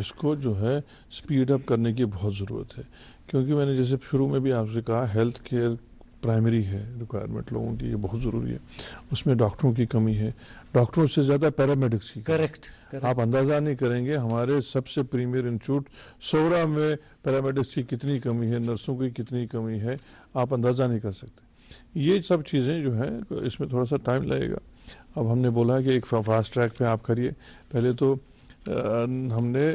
इसको जो है स्पीड अप करने की बहुत ज़रूरत है, क्योंकि मैंने जैसे शुरू में भी आपसे कहा हेल्थ केयर प्राइमरी है रिक्वायरमेंट लोगों की, ये बहुत ज़रूरी है। उसमें डॉक्टरों की कमी है, डॉक्टरों से ज़्यादा पैरामेडिक्स की। करेक्ट। आप अंदाज़ा नहीं करेंगे हमारे सबसे प्रीमियर इंस्टीट्यूट सोरा में पैरामेडिक्स की कितनी कमी है, नर्सों की कितनी कमी है, आप अंदाज़ा नहीं कर सकते। ये सब चीज़ें जो है इसमें थोड़ा सा टाइम लगेगा। अब हमने बोला कि एक फास्ट ट्रैक पे आप करिए, पहले तो हमने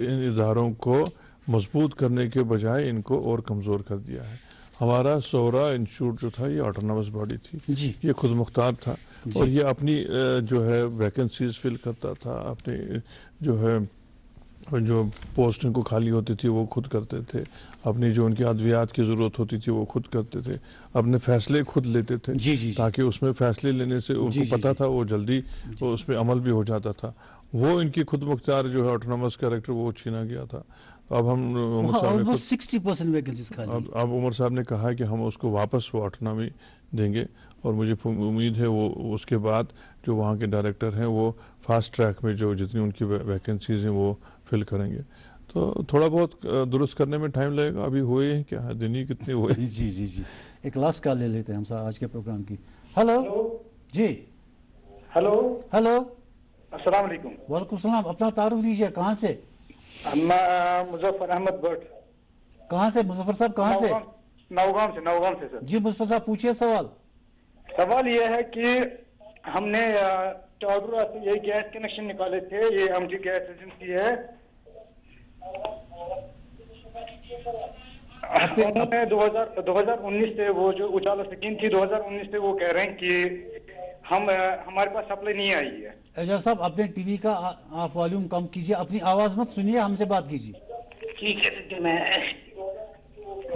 इन इदारों को मजबूत करने के बजाय इनको और कमज़ोर कर दिया है। हमारा सोरा इंस्टीट्यूट जो था ये ऑटोनॉमस बॉडी थी जी, ये खुद मुख्तार था और ये अपनी जो है वैकेंसीज फिल करता था, अपनी जो है जो पोस्ट इनको खाली होती थी वो खुद करते थे, अपनी जो उनकी अद्वियात की ज़रूरत होती थी वो खुद करते थे, अपने फैसले खुद लेते थे जी, ताकि उसमें फैसले लेने से उनको पता था वो जल्दी वो उसमें अमल भी हो जाता था। वो इनकी खुद मुख्तार जो है ऑटोनॉमस कैरेक्टर वो छीना गया था। अब हम उमर साहब ने 60% वैकेंसीज खाली। अब उमर साहब ने कहा है कि हम उसको वापस वो ऑटोनॉमी देंगे और मुझे उम्मीद है वो उसके बाद जो वहाँ के डायरेक्टर हैं वो फास्ट ट्रैक में जो जितनी उनकी वैकेंसीज हैं वो फिल करेंगे। तो थोड़ा बहुत दुरुस्त करने में टाइम लगेगा। अभी हुए हैं क्या, दिन ही कितने हुए। जी जी जी, एक लास्ट कॉल ले लेते हैं हम आज के प्रोग्राम की। हेलो जी। हेलो हेलो, अस्सलाम वालेकुम। वालेकुम सलाम। अपना तारुफ दीजिए, कहाँ से? मुजफ्फर अहमद भट्ट। कहाँ से मुजफ्फर साहब, कहाँ से? नौगाम से सर। जी मुजफ्फर साहब पूछिए सवाल। सवाल ये है कि हमने टाडुरा से ये गैस कनेक्शन निकाले थे, ये एमजी गैस एजेंसी है, उन्होंने 2019 से वो जो उजाला स्कीम थी 2019 से वो कह रहे हैं कि हमारे पास सप्लाई नहीं आई है। एजाज साहब अपने टीवी का आप वॉल्यूम कम कीजिए, अपनी आवाज मत सुनिए, हमसे बात कीजिए। ठीक है मैं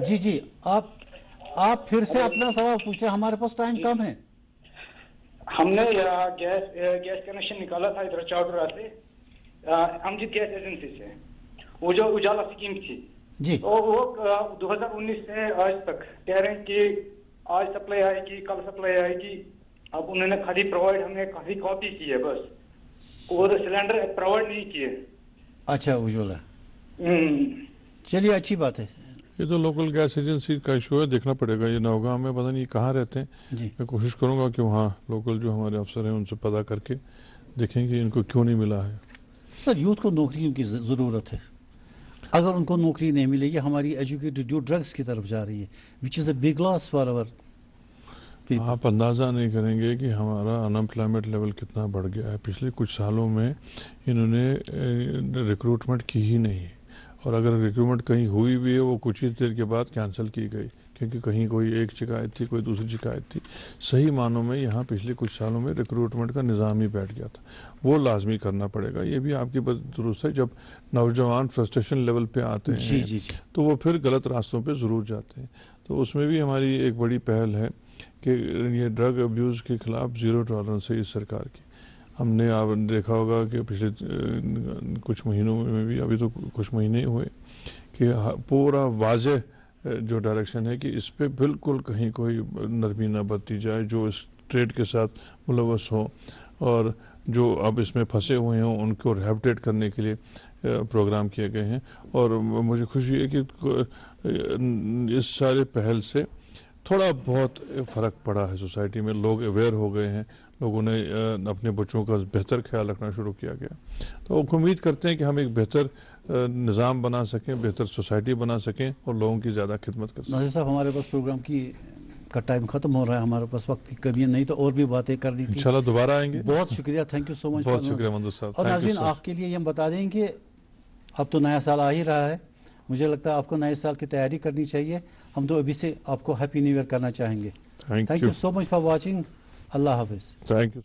जी जी, आप फिर से अपना सवाल पूछे, हमारे पास टाइम कम है। हमने गैस कनेक्शन निकाला था इधर चाडुरा से अमजद गैस एजेंसी से, वो जो उजाला स्कीम थी जी, तो वो 2019 से आज तक कह रहे हैं कि आज सप्लाई आएगी, कल सप्लाई आएगी। अब उन्होंने खाली प्रोवाइड हमें खाली कॉपी की है बस, और सिलेंडर प्रोवाइड नहीं किए। अच्छा उज्ज्वला, चलिए अच्छी बात है। ये तो लोकल गैस एजेंसी का इशू है, देखना पड़ेगा। ये नौगांव में पता नहीं कहाँ रहते हैं जी। मैं कोशिश करूंगा कि वहाँ लोकल जो हमारे अफसर हैं उनसे पता करके देखेंगे इनको क्यों नहीं मिला है। सर यूथ को नौकरियों की ज़रूरत है, अगर उनको नौकरी नहीं मिलेगी हमारी एजुकेटेड यूथ ड्रग्स की तरफ जा रही है, which is a big loss for our people. आप अंदाज़ा नहीं करेंगे कि हमारा अनएम्प्लॉयमेंट लेवल कितना बढ़ गया है। पिछले कुछ सालों में इन्होंने रिक्रूटमेंट की ही नहीं, और अगर रिक्रूटमेंट कहीं हुई भी है वो कुछ ही देर के बाद कैंसिल की गई, क्योंकि कहीं कोई एक शिकायत थी, कोई दूसरी शिकायत थी। सही मानों में यहाँ पिछले कुछ सालों में रिक्रूटमेंट का निज़ाम ही बैठ गया था, वो लाजमी करना पड़ेगा। ये भी आपकी दुरुस्त है, जब नौजवान फ्रस्ट्रेशन लेवल पे आते हैं जी, जी, जी। तो वो फिर गलत रास्तों पे ज़रूर जाते हैं। तो उसमें भी हमारी एक बड़ी पहल है कि ये ड्रग अब्यूज़ के खिलाफ ज़ीरो टॉलरेंस है इस सरकार की। हमने आप देखा होगा कि पिछले कुछ महीनों में भी, अभी तो कुछ महीने हुए, कि पूरा वाज़ेह जो डायरेक्शन है कि इस पे बिल्कुल कहीं कोई नरमी न बरती जाए, जो इस ट्रेड के साथ मुलव्वस हों और जो अब इसमें फंसे हुए हैं उनको रिहैबिलिटेट करने के लिए प्रोग्राम किए गए हैं। और मुझे खुशी है कि इस सारे पहल से थोड़ा बहुत फ़र्क पड़ा है सोसाइटी में, लोग अवेयर हो गए हैं, लोगों ने अपने बच्चों का बेहतर ख्याल रखना शुरू किया गया। तो उम्मीद करते हैं कि हम एक बेहतर निज़ाम बना सकें, बेहतर सोसाइटी बना सकें और लोगों की ज़्यादा खिदमत कर सकें। नाज़िर साहब, हमारे पास प्रोग्राम का टाइम खत्म हो रहा है, हमारे पास वक्त की कमी नहीं तो और भी बातें करनी थी। इंशाल्लाह दोबारा आएंगे। बहुत शुक्रिया, थैंक यू सो मच। बहुत शुक्रिया मंजूर साहब। और नाज़रीन, आपके लिए हम बता दें कि अब तो नया साल आ ही रहा है, मुझे लगता है आपको नए साल की तैयारी करनी चाहिए। हम तो अभी से आपको हैप्पी न्यू ईयर करना चाहेंगे। Thank you so much for watching. Allah Hafiz. Thank you.